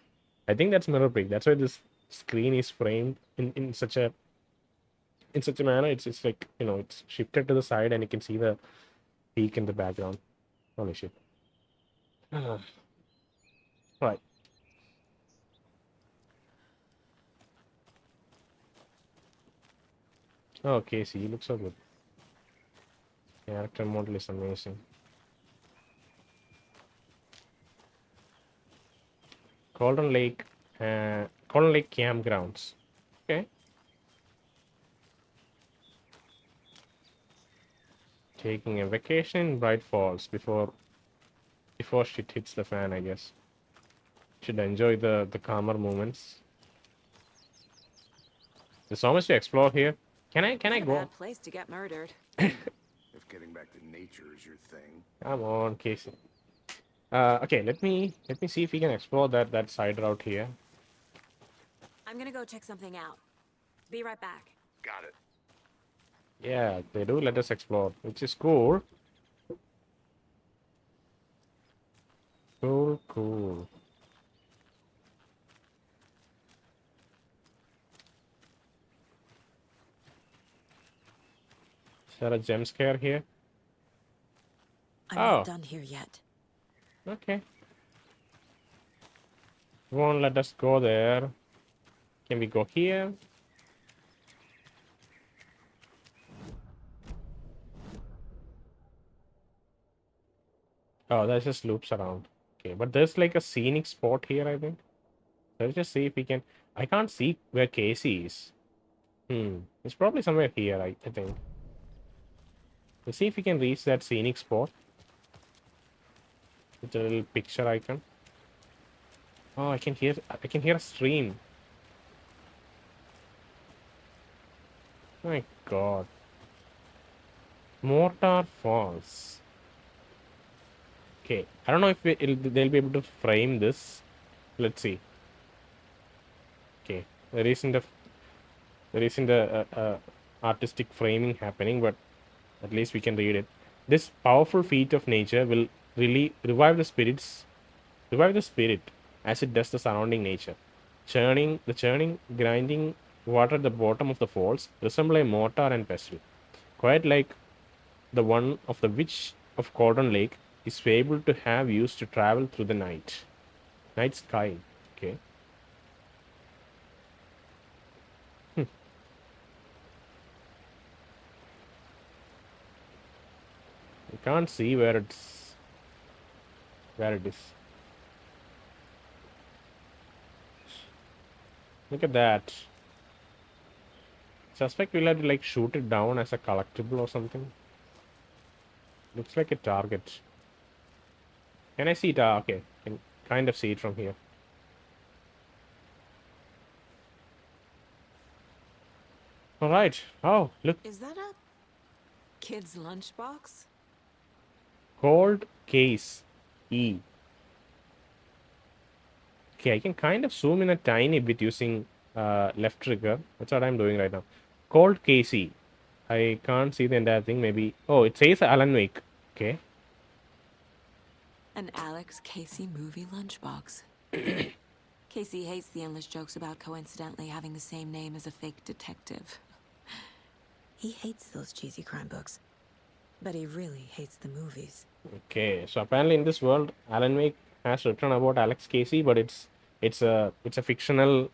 I think that's mirror peak. That's why this screen is framed in such a manner. It's like, it's shifted to the side and you can see the peak in the background. Holy shit. Ah, right. Oh, Casey, you look so good. Character model is amazing. Cauldron Lake, Cauldron Lake campgrounds. Okay. Taking a vacation in Bright Falls before shit hits the fan, I guess. Should enjoy the calmer moments. There's so much to explore here. Can I Not a go? bad place to get murdered. If getting back to nature is your thing. Come on, Casey. Okay, let me see if we can explore that side route here. I'm gonna go check something out. Be right back. Got it. Yeah, they do let us explore, which is cool. Cool, cool. Is there a jump scare here? I'm Oh, not done here yet. okay. Won't let us go there. Can we go here? Oh, that just loops around. Okay, but there's like a scenic spot here, I think. Let's just see if we can. I can't see where Casey is. It's probably somewhere here, I think. Let's see if we can reach that scenic spot with the little picture icon. Oh, I can hear a stream. My God. Mortar Falls. Okay, I don't know if they'll be able to frame this. Let's see. Okay, there isn't a artistic framing happening, but at least we can read it. This powerful feat of nature will really revive the spirit as it does the surrounding nature. The churning, grinding water at the bottom of the falls resemble a mortar and pestle, quite like the one of the witch of Cauldron Lake is able to have used to travel through the night sky. Okay. You can't see where it is. Look at that. Suspect will have to like shoot it down as a collectible or something. Looks like a target. Can I see it? Okay. Can kind of see it from here. All right. Oh, look. Is that a kid's lunchbox? Cold case E. Okay, I can kind of zoom in a tiny bit using left trigger. That's what I'm doing right now. Cold case E. I can't see the entire thing. Maybe. Oh, it says Alan Wake. Okay. An Alex Casey movie lunchbox. Casey hates the endless jokes about coincidentally having the same name as a fake detective. He hates those cheesy crime books, but he really hates the movies. Okay. So apparently in this world, Alan Wake has written about Alex Casey, but it's a fictional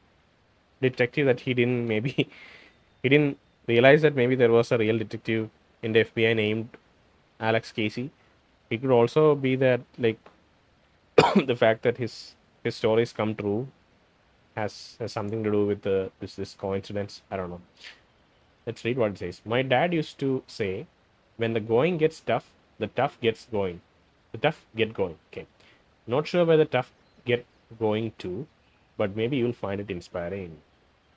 detective that he didn't maybe he didn't realize that maybe there was a real detective in the FBI named Alex Casey. It could also be that like the fact that his stories come true has something to do with this coincidence. I don't know. Let's read what it says. My dad used to say, when the going gets tough, the tough gets going. The tough get going. Okay. Not sure where the tough get going to, but maybe you'll find it inspiring.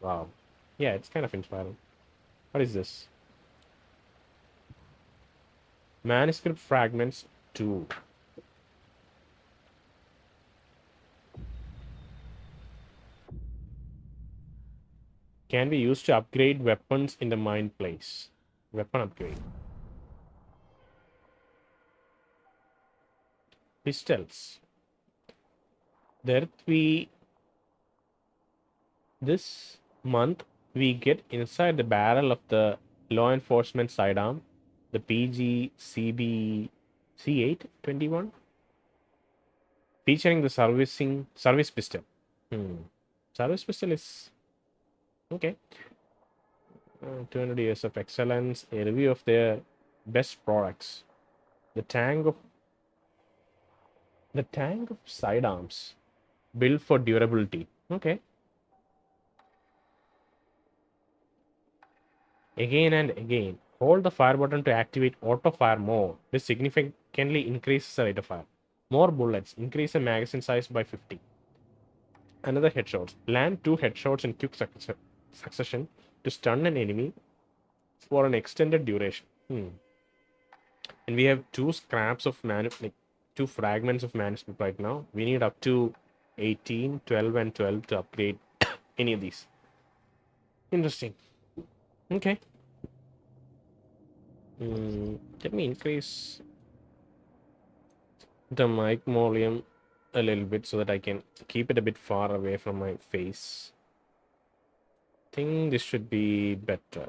Wow. Yeah, it's kind of inspiring. What is this? Manuscript fragments 2. Can be used to upgrade weapons in the mine place. Weapon upgrade. Pistols. This month we get inside the barrel of the law enforcement sidearm, the PG C821, featuring the service pistol. Service pistol is okay. 200 years of excellence. A review of their best products. The tank of sidearms, built for durability. Okay. Again and again. Hold the fire button to activate auto fire mode. This significantly increases the rate of fire. More bullets. Increase the magazine size by 50. Another headshot. Land 2 headshots in quick succession to stun an enemy for an extended duration. And we have 2 scraps of like 2 fragments of manuscript right now. We need up to 18, 12, and 12 to upgrade any of these. Interesting. Okay. Let me increase the mic volume a little bit so that I can keep it a bit far away from my face. I think this should be better.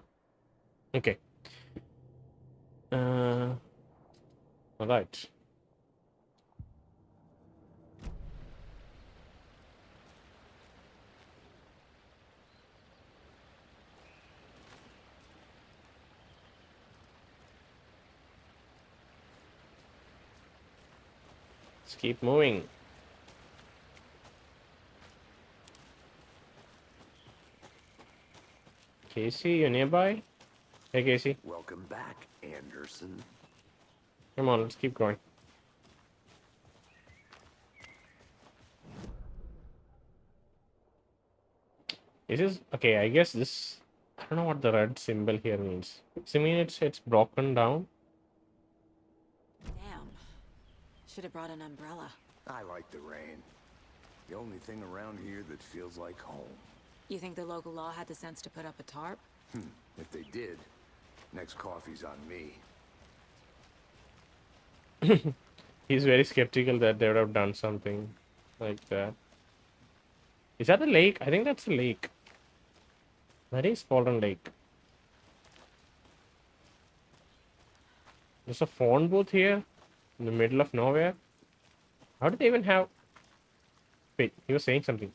Okay. All right. Let's keep moving. Casey, you nearby? Hey, Casey. Welcome back, Anderson. Come on, let's keep going. This is okay. I guess this. I don't know what the red symbol here means. Does it mean it's broken down? Damn. Should have brought an umbrella. I like the rain. The only thing around here that feels like home. You think the local law had the sense to put up a tarp? If they did, next coffee's on me. He's very skeptical that they would have done something like that. Is that the lake? I think that's the lake. That is Cauldron Lake. There's a phone booth here in the middle of nowhere. How did they even have... Wait, he was saying something.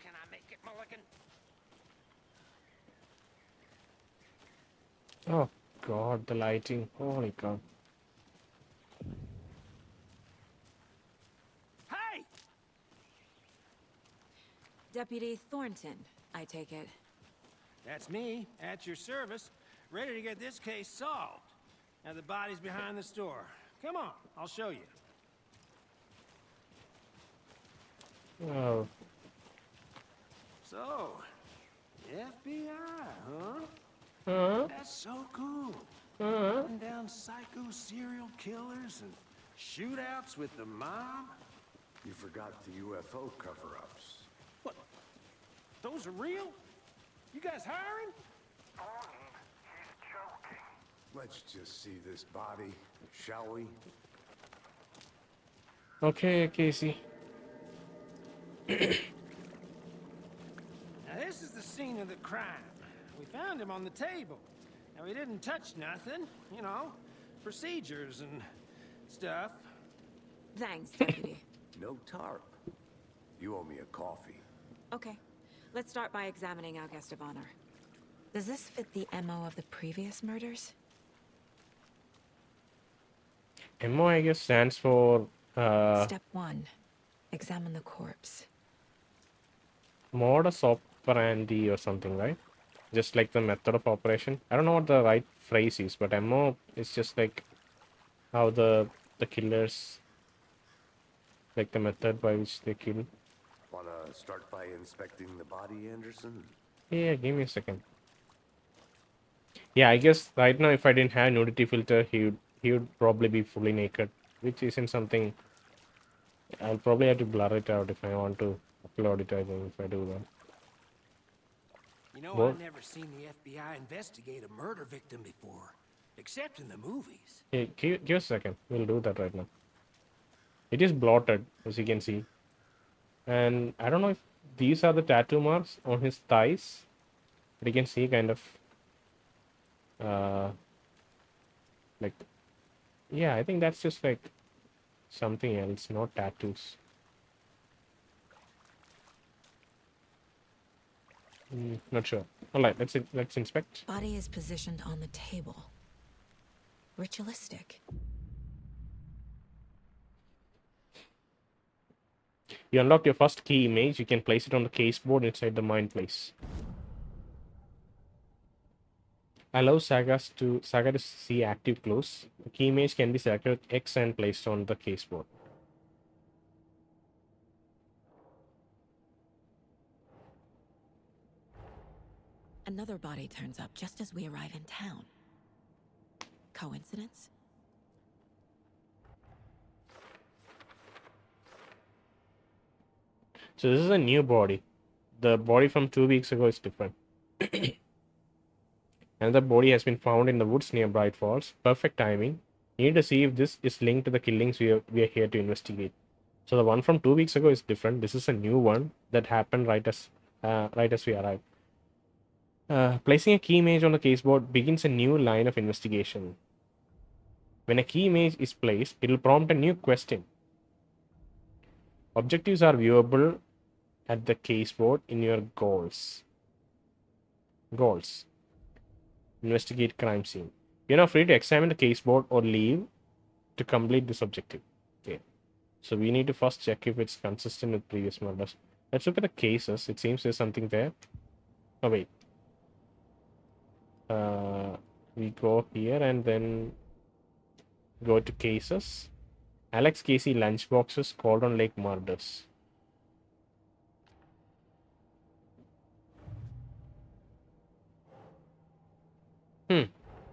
Can I make it, Mulligan? Oh God, the lighting. Holy God. Hey! Deputy Thornton, I take it. That's me, at your service, ready to get this case solved. Now the body's behind the store. Come on, I'll show you. Oh. So, FBI, huh? Huh? That's so cool. Huh? Hunting down psycho serial killers and shootouts with the mob. You forgot the UFO cover-ups. What? Those are real? You guys hiring? He's joking. Let's just see this body, shall we? Okay, Casey. Now this is the scene of the crime. We found him on the table. Now he didn't touch nothing, you know, procedures and stuff. Thanks, Deputy. No tarp. You owe me a coffee. Okay, let's start by examining our guest of honor. Does this fit the MO of the previous murders? MO, I guess, stands for Step 1. Examine the corpse. modus operandi or something, right? Just like the method of operation. I don't know what the right phrase is, but MO is just like how the killers, like the method by which they kill. Wanna start by inspecting the body, Anderson? Yeah, give me a second. Yeah, I guess right now if I didn't have nudity filter, he would probably be fully naked, which isn't something. I'll probably have to blur it out if I want to upload it. I think if I do that. You know, What? I've never seen the FBI investigate a murder victim before, except in the movies. Hey, give us a second. We'll do that right now. It is blotted, as you can see. And I don't know if these are the tattoo marks on his thighs. But you can see kind of uh, like, yeah, I think that's just like something else, not tattoos. Not sure. All right, let's inspect. Body is positioned on the table. Ritualistic. You unlock your first key image. You can place it on the case board inside the mind place. Allow Saga to see active clues. The key image can be selected with X and placed on the case board. Another body turns up just as we arrive in town. Coincidence? So this is a new body. The body from 2 weeks ago is different. Another body has been found in the woods near Bright Falls. Perfect timing. You need to see if this is linked to the killings we are here to investigate. So the one from 2 weeks ago is different. This is a new one that happened right as we arrived. Placing a key image on the caseboard begins a new line of investigation. When a key image is placed, it will prompt a new question. Objectives are viewable at the caseboard in your goals. Goals. Investigate crime scene. You're now free to examine the caseboard or leave to complete this objective. Okay. So we need to first check if it's consistent with previous murders. Let's look at the cases. It seems there's something there. Oh wait. We go here and then go to cases. Alex Casey lunchboxes, Cauldron Lake murders.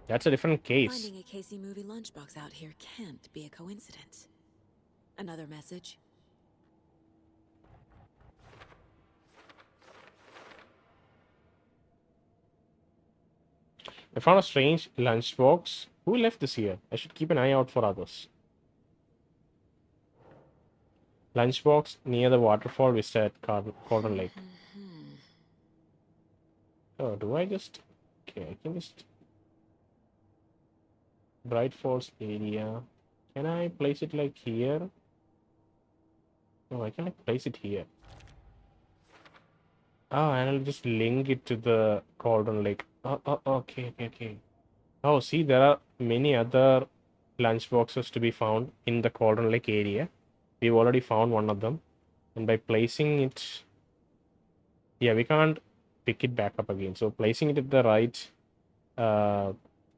That's a different case. Finding a Casey movie lunchbox out here can't be a coincidence. Another message? I found a strange lunchbox. Who left this here? I should keep an eye out for others. Lunchbox near the waterfall vista at Cauldron Lake. Oh, do I just... Okay, I can just... Bright Falls area. Can I place it like here? No, I can like place it here. Oh, and I'll just link it to the Cauldron Lake. Oh, okay. Oh, see, there are many other lunchboxes to be found in the Cauldron Lake area. We've already found one of them. And by placing it... Yeah, we can't pick it back up again. So placing it at the right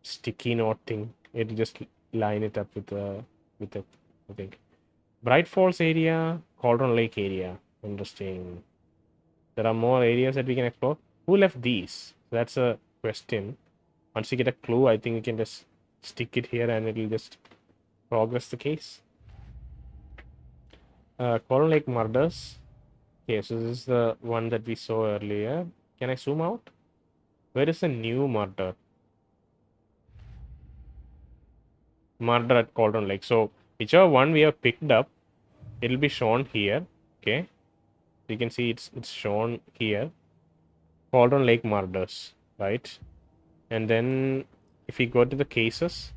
sticky note thing, it'll just line it up with it, I think. Bright Falls area, Cauldron Lake area. Interesting. There are more areas that we can explore. Who left these? That's a question. Once you get a clue, I think you can just stick it here and it'll just progress the case. Cauldron Lake murders. Okay, so this is the one that we saw earlier. Can I zoom out? Where is the new murder? Murder at Cauldron Lake. So whichever one we have picked up, it'll be shown here. Okay, you can see it's shown here. Cauldron Lake murders, right? And then if we go to the cases,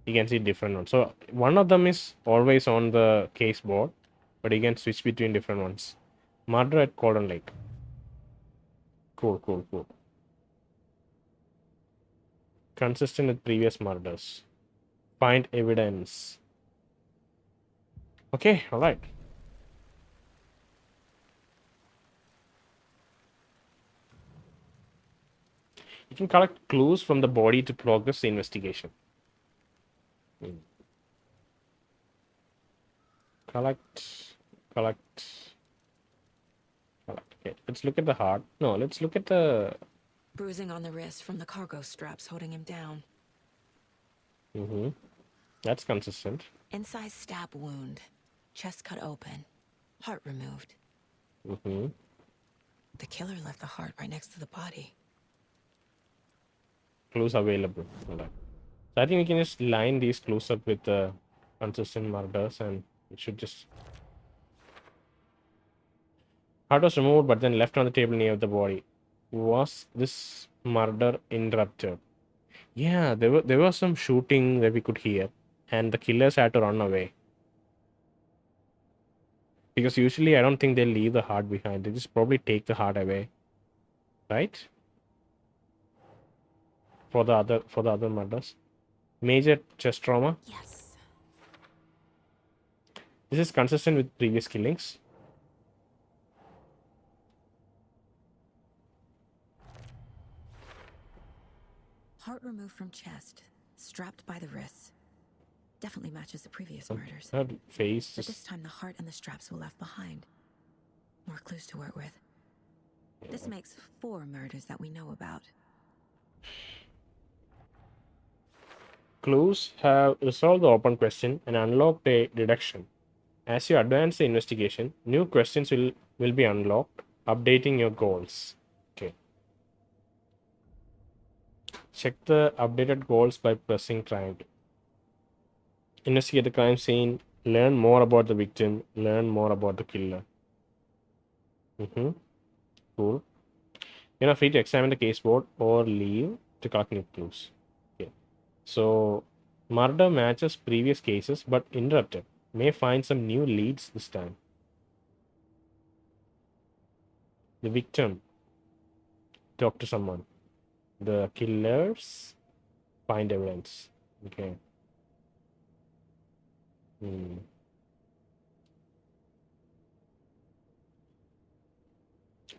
you can see different ones. So one of them is always on the case board. but you can switch between different ones. Murder at Cauldron Lake. Cool. Consistent with previous murders. Find evidence. Okay, alright. You can collect clues from the body to progress the investigation. Collect. Okay, let's look at the heart. No, let's look at the... Bruising on the wrist from the cargo straps holding him down. That's consistent. Inside stab wound. Chest cut open. Heart removed. The killer left the heart right next to the body. Clues available. Alright. So I think we can just line these clues up with the consistent murders and it should just... Heart was removed but then left on the table near the body. Was this murder interrupted? Yeah, there was some shooting that we could hear, and the killers had to run away. Because usually I don't think they'll leave the heart behind. They just probably take the heart away. Right? For the other murders. Major chest trauma. Yes. This is consistent with previous killings. Heart removed from chest, strapped by the wrists. Definitely matches the previous murders. Her face. But this time the heart and the straps were left behind. More clues to work with. This makes 4 murders that we know about. Clues have resolved the open question and unlocked a deduction. As you advance the investigation, new questions will be unlocked, updating your goals. Okay. Check the updated goals by pressing triangle. Investigate the crime scene, learn more about the victim, learn more about the killer. Cool. You're free to examine the case board or leave to collect new clues. Okay. So, murder matches previous cases but interrupted. May find some new leads this time. The victim. Talk to someone. The killers. Find evidence. Okay.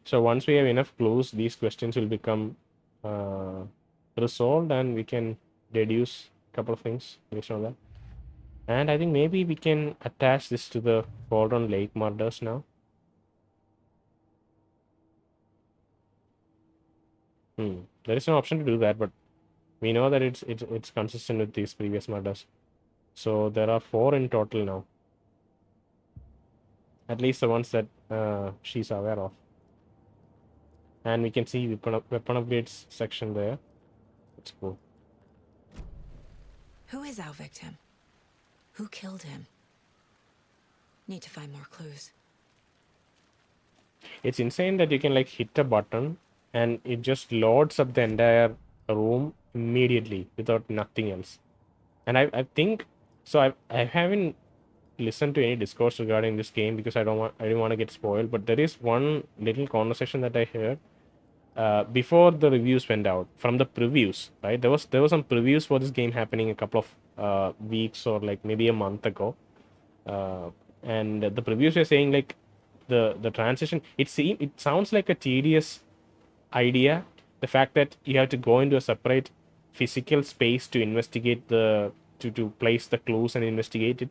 So once we have enough clues, these questions will become resolved and we can deduce a couple of things based on that. And I think maybe we can attach this to the Cauldron Lake murders now. There is no option to do that, but we know that it's consistent with these previous murders. So there are 4 in total now. At least the ones that she's aware of. And we can see weapon upgrades section there. It's cool. Who is our victim? Who killed him? Need to find more clues. It's insane that you can like hit a button and it just loads up the entire room immediately without nothing else. And I think so. I haven't listened to any discourse regarding this game because I didn't want to get spoiled. But there is one little conversation that I heard before the reviews went out from the previews. Right, there was some previews for this game happening a couple of weeks or like maybe a month ago, and the previews were saying like the transition. It sounds like a tedious idea. The fact that you have to go into a separate physical space to investigate to place the clues and investigate it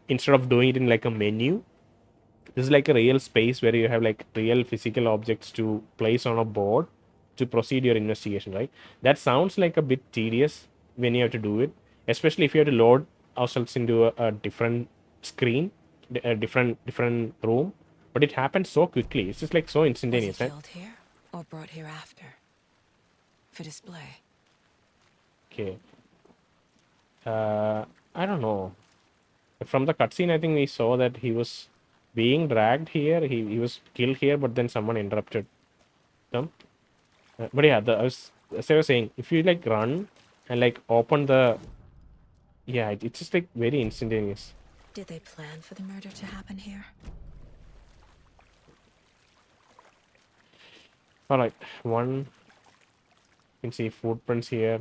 instead of doing it in like a menu. This is like a real space where you have like real physical objects to place on a board to proceed your investigation, right? That sounds like a bit tedious when you have to do it, especially if you have to load ourselves into a different screen, a different room. But it happens so quickly. It's just like so instantaneous. Was he killed here or brought here after? For display. Okay. I don't know. From the cutscene, I think we saw that he was being dragged here. He was killed here, but then someone interrupted them. But yeah, as I was saying, if you like run and like open the... Yeah, it's just like very instantaneous. Did they plan for the murder to happen here? All right, one. You can see footprints here.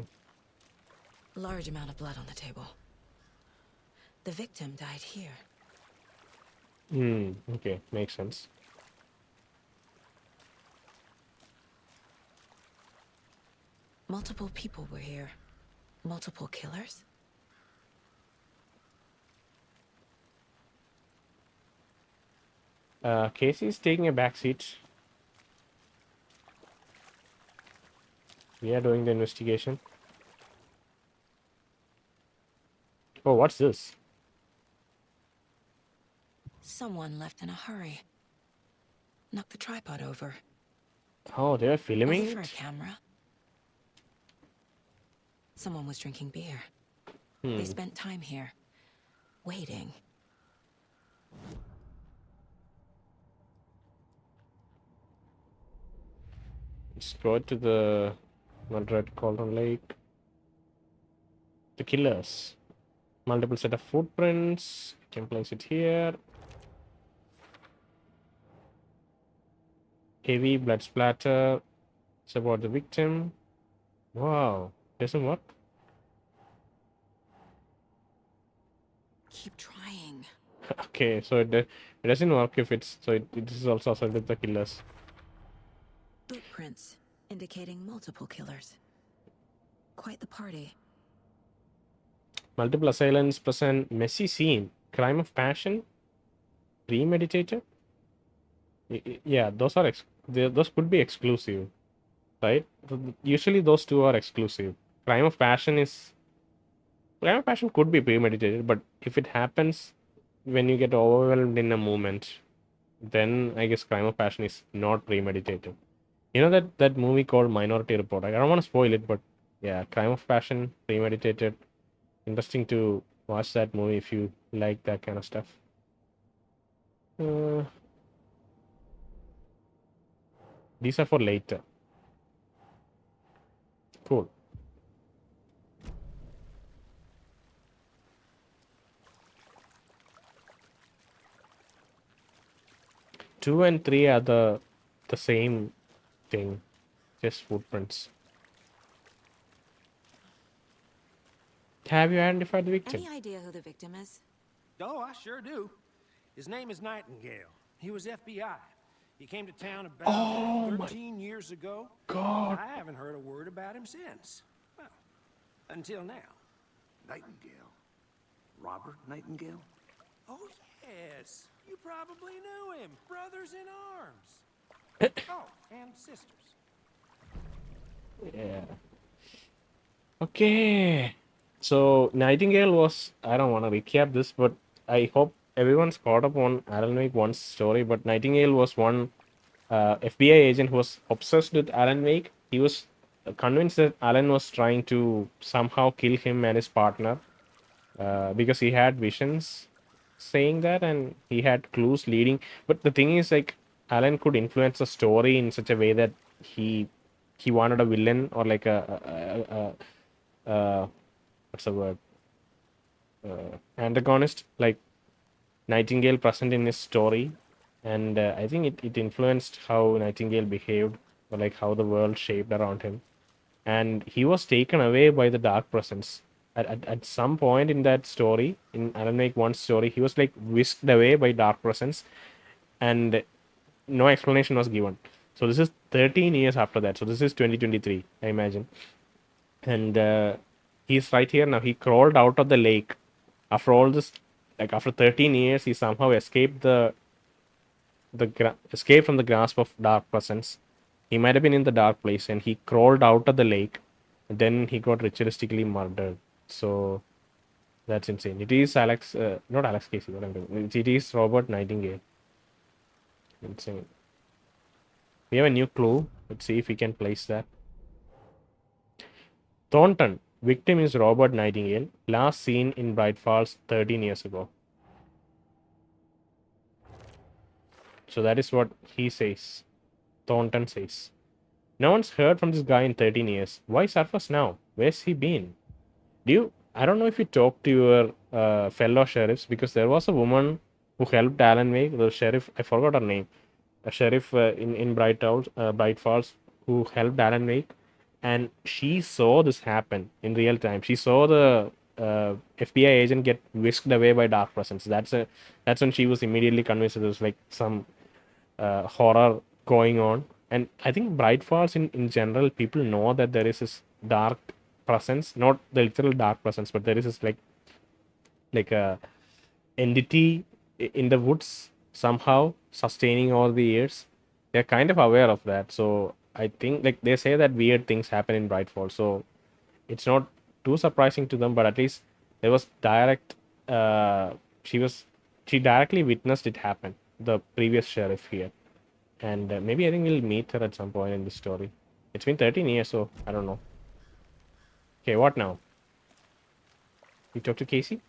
Large amount of blood on the table. The victim died here. Okay, makes sense. Multiple people were here. Multiple killers? Casey's taking a back seat. We are doing the investigation. Oh, what's this? Someone left in a hurry. Knocked the tripod over. Oh, they were Was filming it for a it? camera? Someone was drinking beer. They spent time here, waiting. Let's go to the Madrid Cauldron Lake. The killers. Multiple set of footprints. Can place it here. Heavy blood splatter. It's about the victim. Wow. Doesn't work. Keep trying. Okay, so it doesn't work if it's so it is also associated with the killers. Boot prints, indicating multiple killers. Quite the party. Multiple assailants present. Messy scene. Crime of passion. Premeditated. Yeah, those are those could be exclusive, right? Usually those two are exclusive. Crime of passion could be premeditated, but if it happens when you get overwhelmed in a moment, then I guess crime of passion is not premeditated. You know that movie called Minority Report. I don't want to spoil it, but yeah, crime of passion, premeditated. Interesting to watch that movie if you like that kind of stuff. These are for later. Cool. 2 and 3 are the same thing, just footprints. Have you identified the victim? Any idea who the victim is? Oh, I sure do. His name is Nightingale. He was FBI. He came to town about 13 years ago. God. I haven't heard a word about him since. Well, until now. Nightingale? Robert Nightingale? Oh, yes. You probably knew him. Brothers in arms. Oh, and sisters. Yeah. Okay. So Nightingale was, I don't want to recap this, but I hope everyone's caught up on Alan Wake 1's story. But Nightingale was one FBI agent who was obsessed with Alan Wake. He was convinced that Alan was trying to somehow kill him and his partner because he had visions saying that, and he had clues leading. But the thing is, like, Alan could influence the story in such a way that he wanted a villain or like a what's the word, antagonist like Nightingale present in his story, and I think it influenced how Nightingale behaved or like how the world shaped around him, and he was taken away by the dark presence. At some point in that story, in Alan Wake 1's story, he was like whisked away by dark presence, and no explanation was given. So this is 13 years after that. So this is 2023, I imagine. And he's right here now. He crawled out of the lake after all this, like after 13 years. He somehow escaped escaped from the grasp of dark presence. He might have been in the dark place, and he crawled out of the lake. And then he got ritualistically murdered. So that's insane. It is not Alex Casey. What I'm doing. It is Robert Nightingale. Insane. We have a new clue. Let's see if we can place that. Thornton. Victim is Robert Nightingale. Last seen in Bright Falls 13 years ago. So that is what he says. Thornton says. No one's heard from this guy in 13 years. Why surface now? Where's he been? I don't know if you talked to your fellow sheriffs, because there was a woman who helped Alan Wake, the sheriff. I forgot her name. A sheriff in Bright Falls, who helped Alan Wake, and she saw this happen in real time. She saw the FBI agent get whisked away by dark presence. That's when she was immediately convinced there was like some horror going on. And I think Bright Falls in general, people know that there is this dark presence, not the literal dark presence, but there is this like a entity in the woods somehow sustaining all the years. They're kind of aware of that. So I think like they say that weird things happen in Bright Falls. So it's not too surprising to them, but at least there was direct she was she directly witnessed it happen, the previous sheriff here. And maybe I think we'll meet her at some point in the story. It's been 13 years, so I don't know. Okay, what now? You talk to Casey?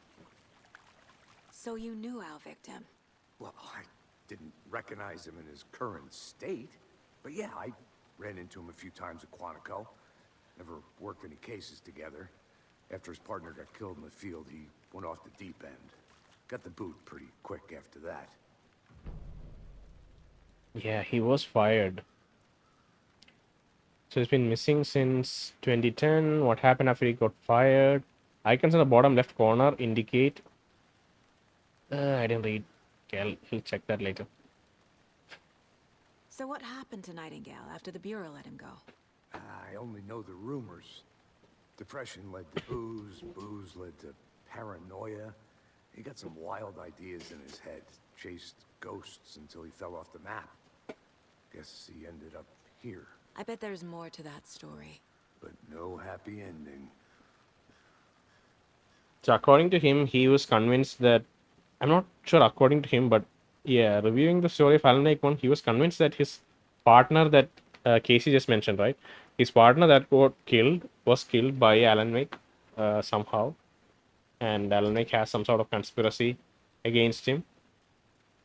So you knew our victim. Well, I didn't recognize him in his current state. But yeah, I ran into him a few times at Quantico. Never worked any cases together. After his partner got killed in the field, he went off the deep end. Got the boot pretty quick after that. Yeah, he was fired. So he's been missing since 2010. What happened after he got fired? Icons in the bottom left corner indicate. I didn't read. Okay, I'll check that later. So what happened to Nightingale after the Bureau let him go? I only know the rumors. Depression led to booze, booze led to paranoia. He got some wild ideas in his head. Chased ghosts until he fell off the map. Guess he ended up here. I bet there's more to that story. But no happy ending. So according to him, he was convinced that I'm not sure according to him, but yeah, reviewing the story of Alan Wake 1, he was convinced that his partner that Casey just mentioned, right? His partner that got killed was killed by Alan Wake somehow. And Alan Wake has some sort of conspiracy against him.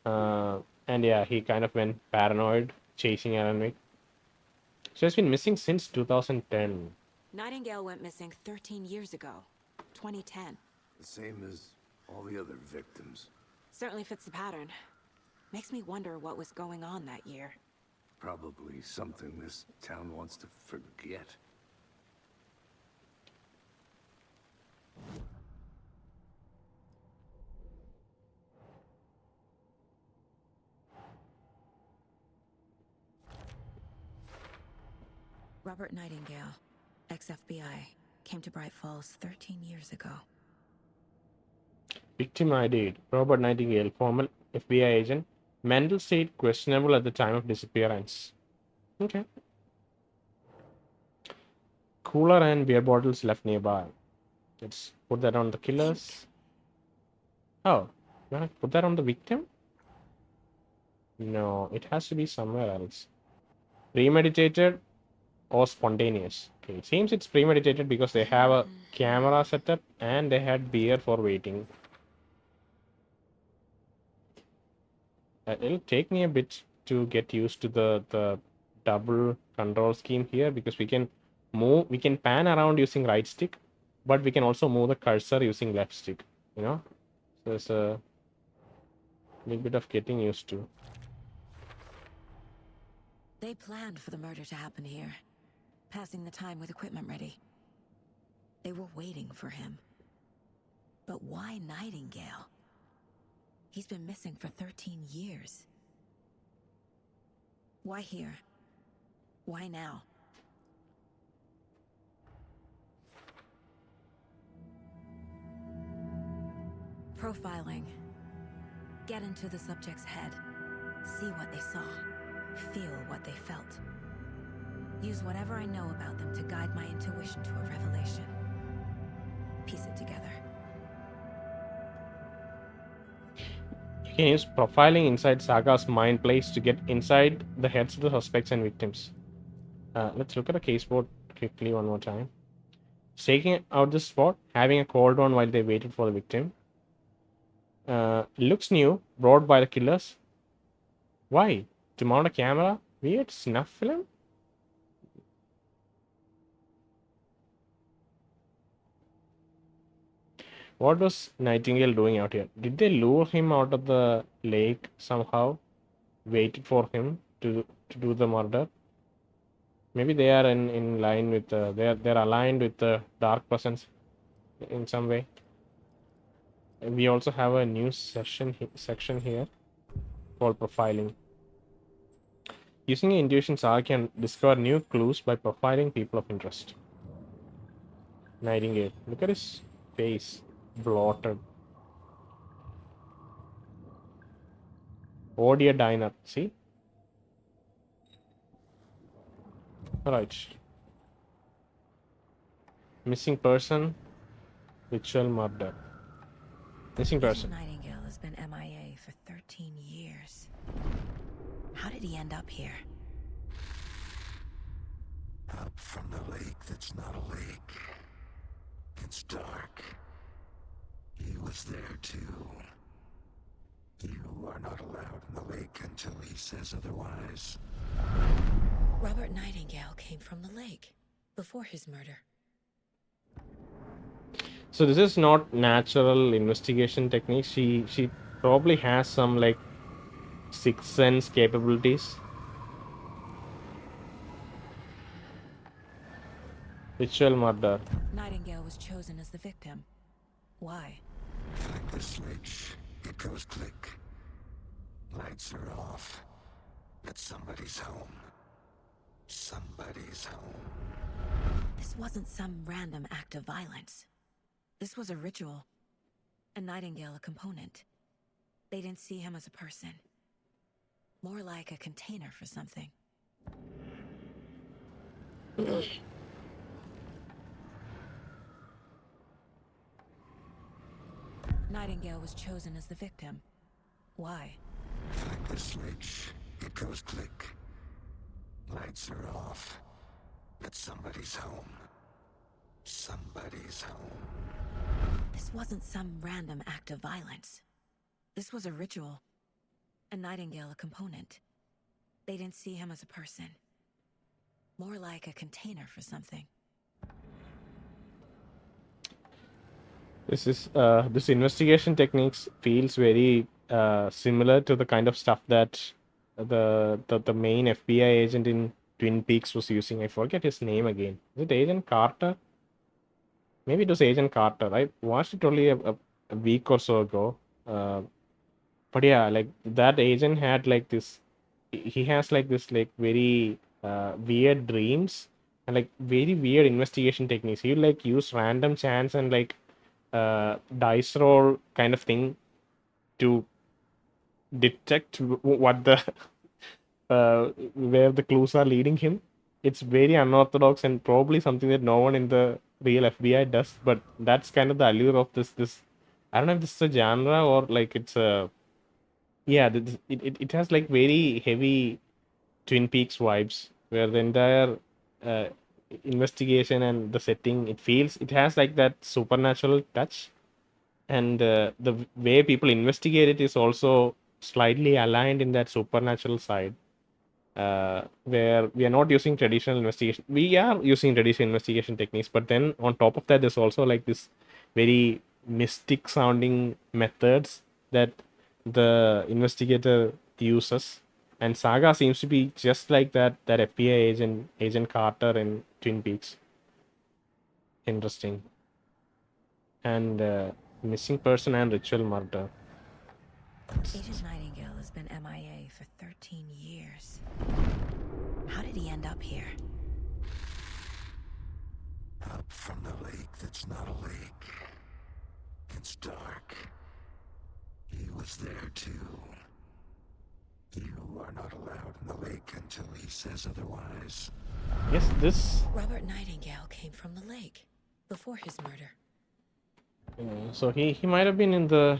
And yeah, he kind of went paranoid chasing Alan Wake. So he's been missing since 2010. Nightingale went missing 13 years ago, 2010. The same as all the other victims. Certainly fits the pattern. Makes me wonder what was going on that year. Probably something this town wants to forget. Robert Nightingale, ex-FBI, came to Bright Falls 13 years ago. Victim ID: Robert Nightingale, former FBI agent. Mental state questionable at the time of disappearance. Okay. Cooler and beer bottles left nearby. Let's put that on the killers. Oh, you wanna put that on the victim? No, it has to be somewhere else. Premeditated or spontaneous? Okay, it seems it's premeditated because they have a camera setup and they had beer for waiting. It'll take me a bit to get used to the double control scheme here, because we can pan around using right stick, but we can also move the cursor using left stick, you know? So there's a little bit of getting used to. They planned for the murder to happen here, passing the time with equipment ready. They were waiting for him. But why Nightingale? He's been missing for 13 years. Why here? Why now? Profiling. Get into the subject's head. See what they saw. Feel what they felt. Use whatever I know about them to guide my intuition to a revelation. Piece it together. You can use profiling inside Saga's mind place to get inside the heads of the suspects and victims. Let's look at the case board quickly one more time. Staking out the spot, having a cauldron while they waited for the victim. Looks new, brought by the killers. Why? To mount a camera? Weird snuff film? What was Nightingale doing out here? Did they lure him out of the lake somehow? Waited for him to do the murder? Maybe they are in line with they're aligned with the dark presence in some way. And we also have a new section here called profiling. Using intuition, Saga can discover new clues by profiling people of interest. Nightingale. Look at his face. Bloated. Odia diner. See? Alright. Missing person. Ritual murder. Missing person. Agent Nightingale has been MIA for 13 years. How did he end up here? Up from the lake that's not a lake. It's dark. He was there too. You are not allowed in the lake until he says otherwise. Robert Nightingale came from the lake before his murder. So this is not natural investigation technique. She probably has some like sixth sense capabilities. Ritual murder. Nightingale was chosen as the victim. Why? Like the switch, it goes click. Lights are off. But somebody's home. Somebody's home. This wasn't some random act of violence. This was a ritual. And Nightingale a component. They didn't see him as a person. More like a container for something. Nightingale was chosen as the victim. Why? Like the switch, it goes click. Lights are off. But somebody's home. Somebody's home. This wasn't some random act of violence. This was a ritual. And Nightingale a component. They didn't see him as a person. More like a container for something. This investigation techniques feels very similar to the kind of stuff that the main FBI agent in Twin Peaks was using. I forget his name again. Is it Agent Carter? Maybe it was Agent Carter. I watched it only a week or so ago. But yeah, like that agent had like this. He has like this like very weird dreams and like very weird investigation techniques. He would like use random chance and like dice roll kind of thing to detect what the where the clues are leading him. It's very unorthodox and probably something that no one in the real FBI does. But that's kind of the allure of this. I don't know if this is a genre or like it's a yeah. It has like very heavy Twin Peaks vibes where the entire uh, investigation and the setting it has like that supernatural touch, and the way people investigate it is also slightly aligned in that supernatural side, where we are not using traditional investigation. We are using traditional investigation techniques, but then on top of that, there's also like this very mystic sounding methods that the investigator uses. And Saga seems to be just like that FBI agent Carter in Twin Peaks. Interesting. And missing person and ritual murder. Agent Nightingale has been MIA for 13 years. How did he end up here? Up from the lake that's not a lake. It's dark. He was there too. You are not allowed in the lake until he says otherwise. Yes, this. Robert Nightingale came from the lake before his murder. So he might have been in the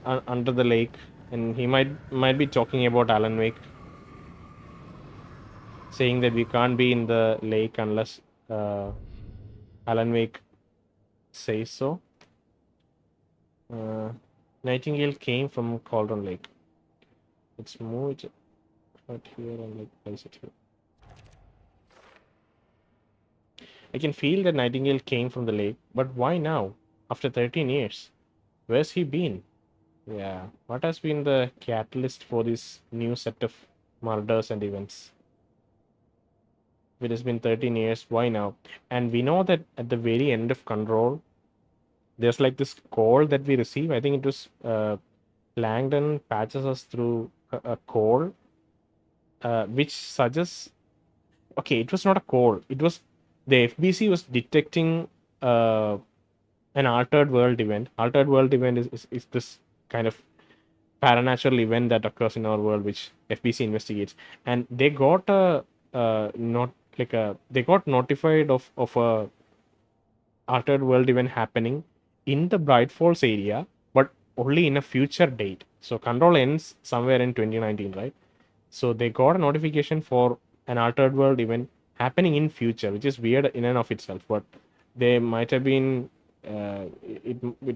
under the lake, and he might be talking about Alan Wake, saying that we can't be in the lake unless Alan Wake says so. Nightingale came from Cauldron Lake. Let's move it right here and like place it here. I can feel that Nightingale came from the lake, but why now? after 13 years. Where's he been? Yeah, what has been the catalyst for this new set of murders and events? It has been 13 years, why now? And we know that at the very end of Control, there's like this call that we receive. I think it was Langdon patches us through a call, which suggests, okay, it was not a call. It was the FBC was detecting an altered world event. Altered world event is this kind of paranatural event that occurs in our world, which FBC investigates, and they got a not like a they got notified of a altered world event happening in the Bright Falls area, but only in a future date. So control ends somewhere in 2019, right? So they got a notification for an altered world event happening in future, which is weird in and of itself. But they might have been it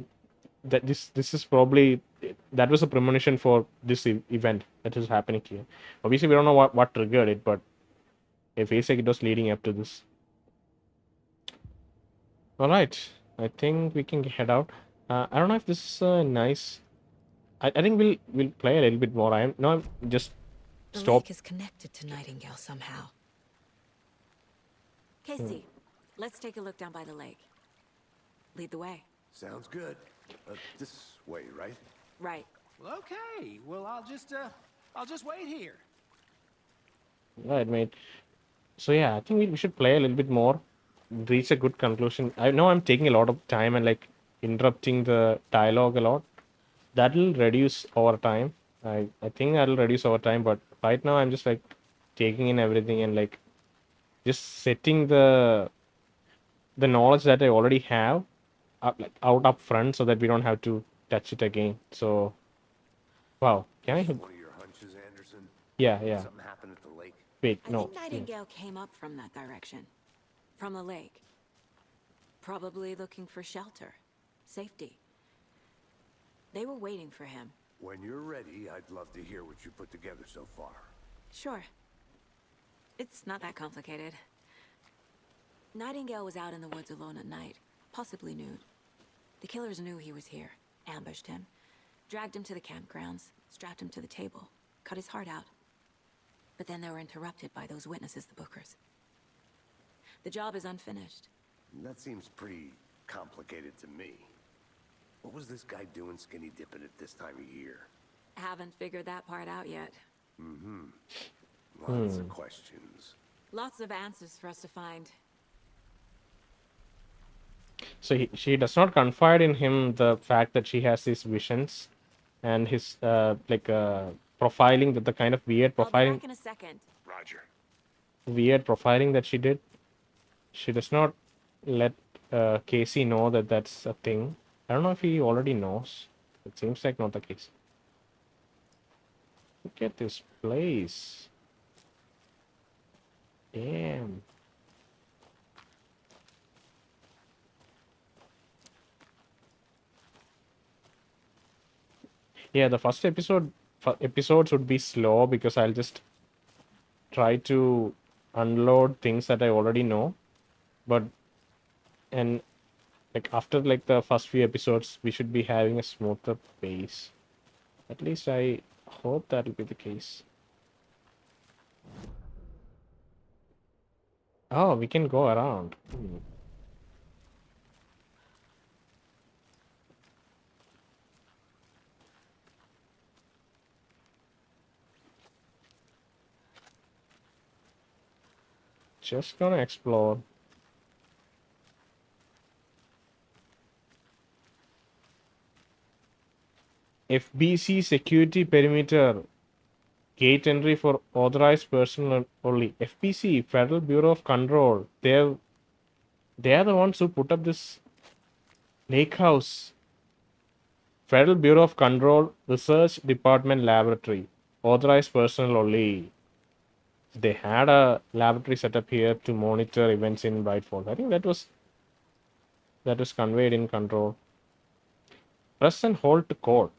that this is probably that was a premonition for this event that is happening here. Obviously, we don't know what triggered it, but it feels like it was leading up to this. All right, I think we can head out. I don't know if this is a nice. I think we'll play a little bit more. I'm just The stop. lake is connected to Nightingale somehow. Casey, let's take a look down by the lake. Lead the way. Sounds good. This way, right? Right. Well, okay. Well, I'll just wait here. Right, mate. So yeah, I think we should play a little bit more, reach a good conclusion. I know I'm taking a lot of time and like interrupting the dialogue a lot. That'll reduce over time. I think that'll reduce over time, but right now I'm just like taking in everything and like just setting the knowledge that I already have out up front so that we don't have to touch it again. So wow, can I? This one of your hunches, Anderson? Yeah. Something happened at the lake? Wait, I no. think Nightingale came up from that direction. From the lake. Probably looking for shelter. Safety. They were waiting for him. When you're ready, I'd love to hear what you put together so far. Sure. It's not that complicated. Nightingale was out in the woods alone at night, possibly nude. The killers knew he was here, ambushed him, dragged him to the campgrounds, strapped him to the table, cut his heart out. But then they were interrupted by those witnesses, the Bookers. The job is unfinished. That seems pretty complicated to me. What was this guy doing skinny dipping at this time of year? Haven't figured that part out yet. Lots of questions. Lots of answers for us to find. So she does not confide in him the fact that she has these visions and his profiling, that the kind of I'll be back in a second. Roger. weird profiling that she did. She does not let Casey know that that's a thing. I don't know if he already knows. It seems like not the case. Look at this place. Damn. Yeah, the first episodes would be slow because I'll just try to unload things that I already know. But and like after like the first few episodes, we should be having a smoother pace. At least I hope that'll be the case. Oh, we can go around. Just gonna explore. FBC security perimeter. Gate entry for authorized personnel only. FBC, Federal Bureau of Control. They are the ones who put up this lake house. Federal Bureau of Control Research Department Laboratory. Authorized personnel only. They had a laboratory set up here to monitor events in Bright Falls. I think that was conveyed in Control. Press and hold to call.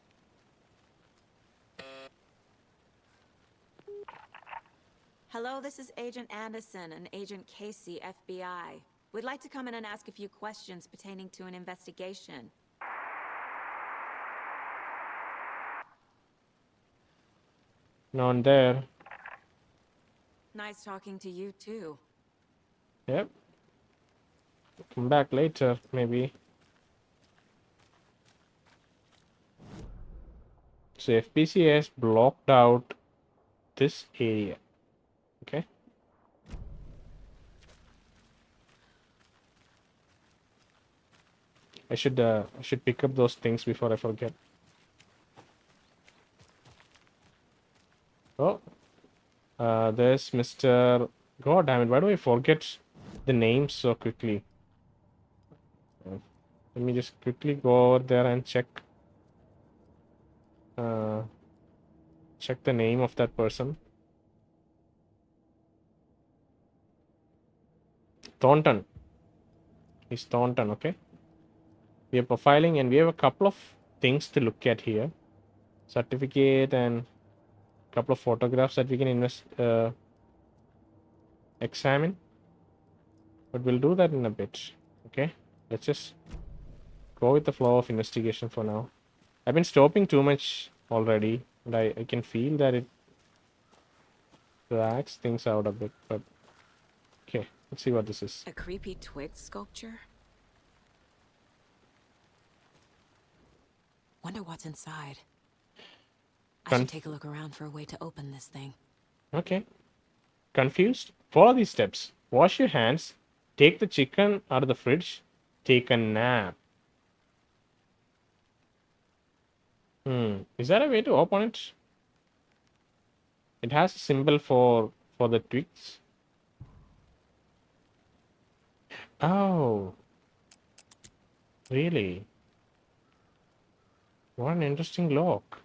Hello, this is Agent Anderson and Agent Casey, FBI. We'd like to come in and ask a few questions pertaining to an investigation. No one there. Nice talking to you, too. Yep. Come back later, maybe. So FPC has blocked out this area. Okay. I should pick up those things before I forget. Oh, there's Mr. God damn it! Why do I forget the names so quickly? Let me just quickly go over there and check. Check the name of that person. Thornton. He's Thornton. Okay. We are profiling, and we have a couple of things to look at here. Certificate and a couple of photographs that we can examine. But we'll do that in a bit. Okay. Let's just go with the flow of investigation for now. I've been stopping too much already, and I can feel that it drags things out a bit. But okay, let's see what this is. A creepy twig sculpture? Wonder what's inside. I should take a look around for a way to open this thing. Okay. Confused? Follow these steps. Wash your hands. Take the chicken out of the fridge. Take a nap. Is there a way to open it? It has a symbol for the twigs. Oh. Really? What an interesting lock.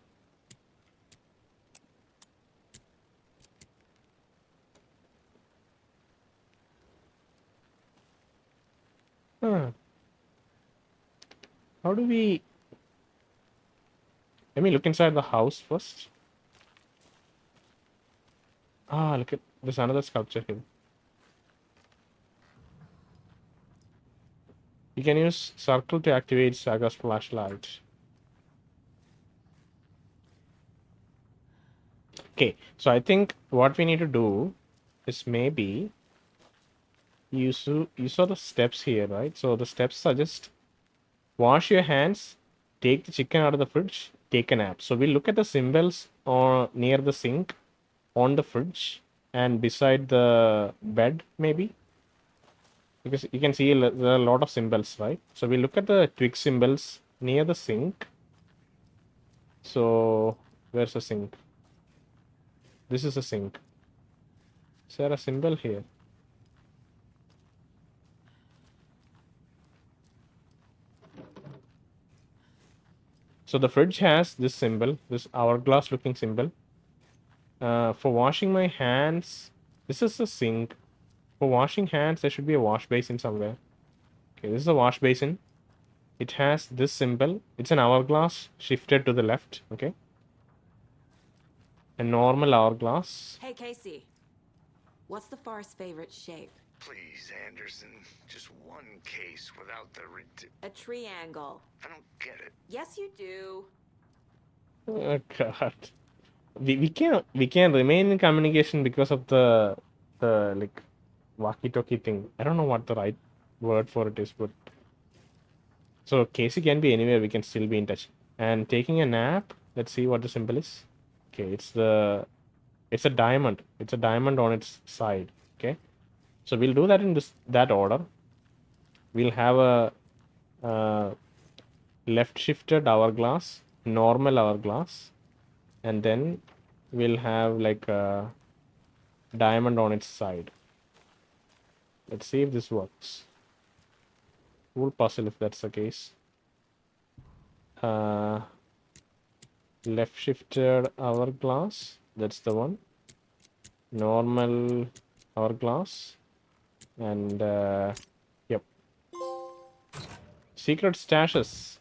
Huh. How do we... Let me look inside the house first. Ah, look at... There's another sculpture here. You can use circle to activate Saga's flashlight. Okay, so I think what we need to do is maybe you saw the steps here, right? So the steps suggest wash your hands, take the chicken out of the fridge, take a nap. So we look at the symbols near the sink, on the fridge, and beside the bed, maybe. Because you can see there are a lot of symbols, right? So we look at the twig symbols near the sink. So where's the sink? This is a sink. Is there a symbol here? So the fridge has this symbol, this hourglass looking symbol. For washing my hands, this is a sink. For washing hands, there should be a wash basin somewhere. Okay, this is a wash basin. It has this symbol. It's an hourglass shifted to the left. Okay. A normal hourglass. Hey, Casey. What's the far's favorite shape? Please, Anderson, just one case without the A triangle. I don't get it. Yes, you do. Oh God. We can remain in communication because of the like walkie-talkie thing. I don't know what the right word for it is, but so Casey can be anywhere. We can still be in touch. And taking a nap. Let's see what the symbol is. Okay, it's a diamond. It's a diamond on its side. Okay, so we'll do that in that order. We'll have a left shifted hourglass, normal hourglass, and then we'll have like a diamond on its side. Let's see if this works. Cool puzzle if that's the case. Left shifted hourglass, that's the one. Normal hourglass, and yep. Secret stashes.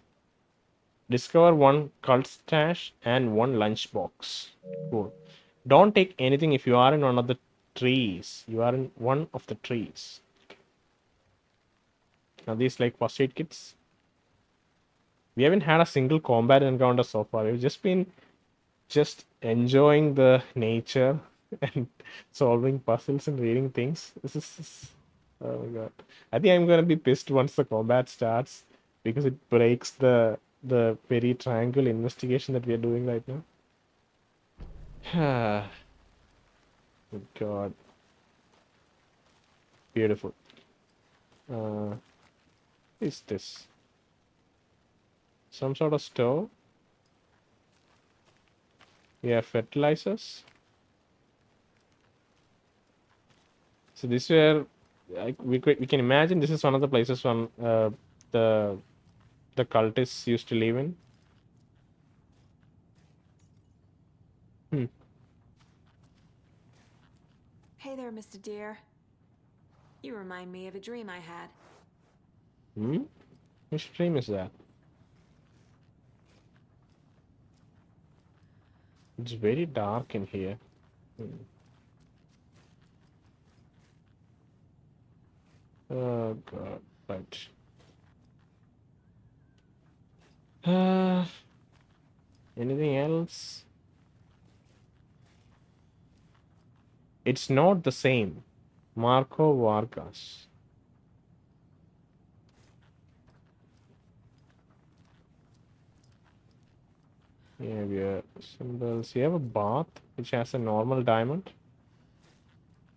Discover one cult stash and one lunchbox. Cool. Don't take anything if you are in one of the trees. You are in one of the trees. Are these like first aid kits? We haven't had a single combat encounter so far. We've just been just enjoying the nature and solving puzzles and reading things. This is oh my god. I think I'm gonna be pissed once the combat starts because it breaks the very triangle investigation that we are doing right now. God, beautiful. What is this? Some sort of stove? Yeah, fertilizers. So this where we can imagine this is one of the places from the the cultists used to live in. Hmm. Hey there, Mr. Deer. You remind me of a dream I had. Hmm? Which stream is that? It's very dark in here. Hmm. Oh god, right. Uh, anything else? It's not the same. Marco Vargas. Yeah, we have symbols. You have a bath which has a normal diamond.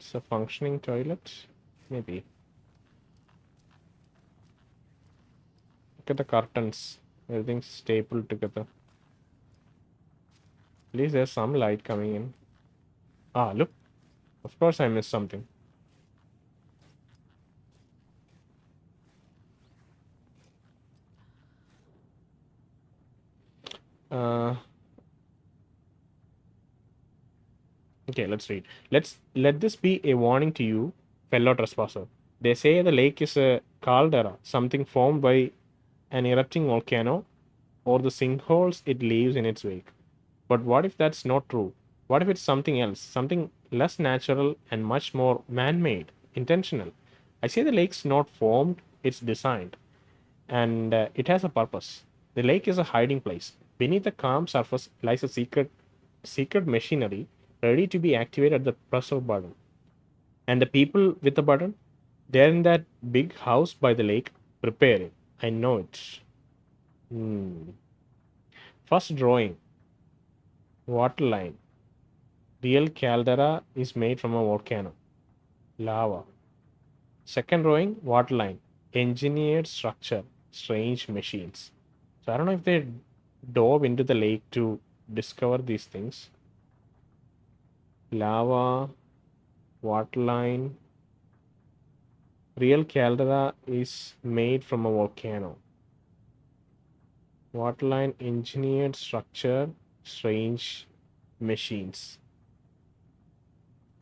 It's a functioning toilet. Maybe. Look at the curtains. Everything's stapled together. At least there's some light coming in. Ah, look. Of course I missed something. Uh, okay, let's read. Let this be a warning to you, fellow trespasser. They say the lake is a caldera, something formed by an erupting volcano, or the sinkholes it leaves in its wake. But what if that's not true? What if it's something else, something less natural and much more man made, intentional? I say the lake's not formed, it's designed, and it has a purpose. The lake is a hiding place. Beneath the calm surface lies a secret machinery ready to be activated at the press of a button. And the people with the button, they're in that big house by the lake preparing. I know it. Hmm. First drawing, waterline. Real caldera is made from a volcano. Lava. Second drawing, waterline. Engineered structure. Strange machines. So I don't know if they dove into the lake to discover these things. Lava, waterline. Real caldera is made from a volcano. Waterline, engineered structure, strange machines.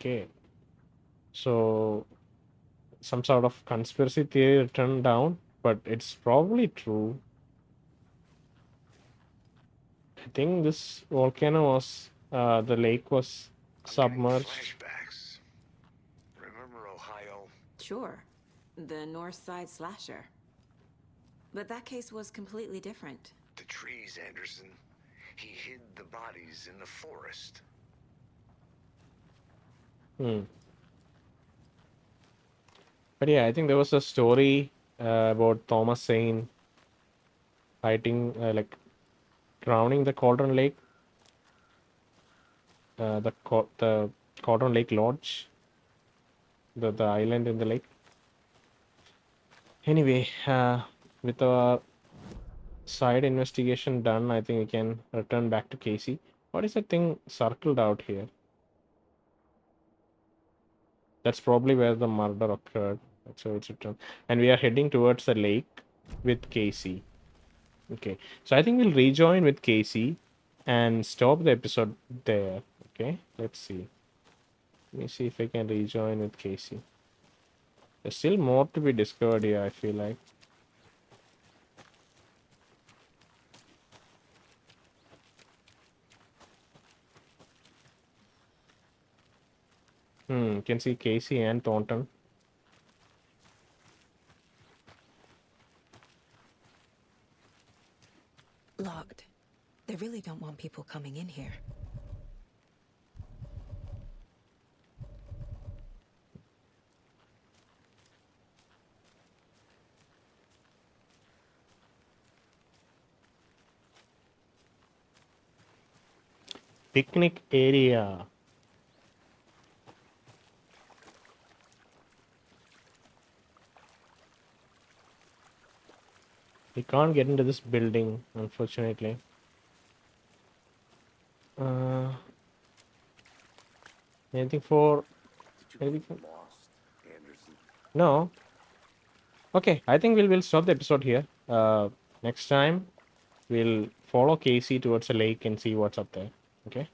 Okay. So some sort of conspiracy theory written down, but it's probably true. I think this volcano was, the lake was I'm getting submerged. flashbacks. Remember Ohio? Sure. The North Side Slasher. But that case was completely different. The trees, Anderson. He hid the bodies in the forest. Hmm. But yeah, I think there was a story about Thomas Zane fighting, like drowning the Cauldron Lake, the Cauldron Lake Lodge, the island in the lake. Anyway, with our side investigation done, I think we can return back to Casey. What is that thing circled out here? That's probably where the murder occurred. That's why it's returned. And we are heading towards the lake with Casey. Okay, so I think we'll rejoin with Casey and stop the episode there. Okay, let's see. Let me see if I can rejoin with Casey. There's still more to be discovered here, I feel like. You can see Casey and Thornton. Locked. They really don't want people coming in here. Picnic area. We can't get into this building, unfortunately. Anything for... anything for... Lost, Anderson. No. Okay, I think we'll stop the episode here. Next time, we'll follow Casey towards the lake and see what's up there. Okay?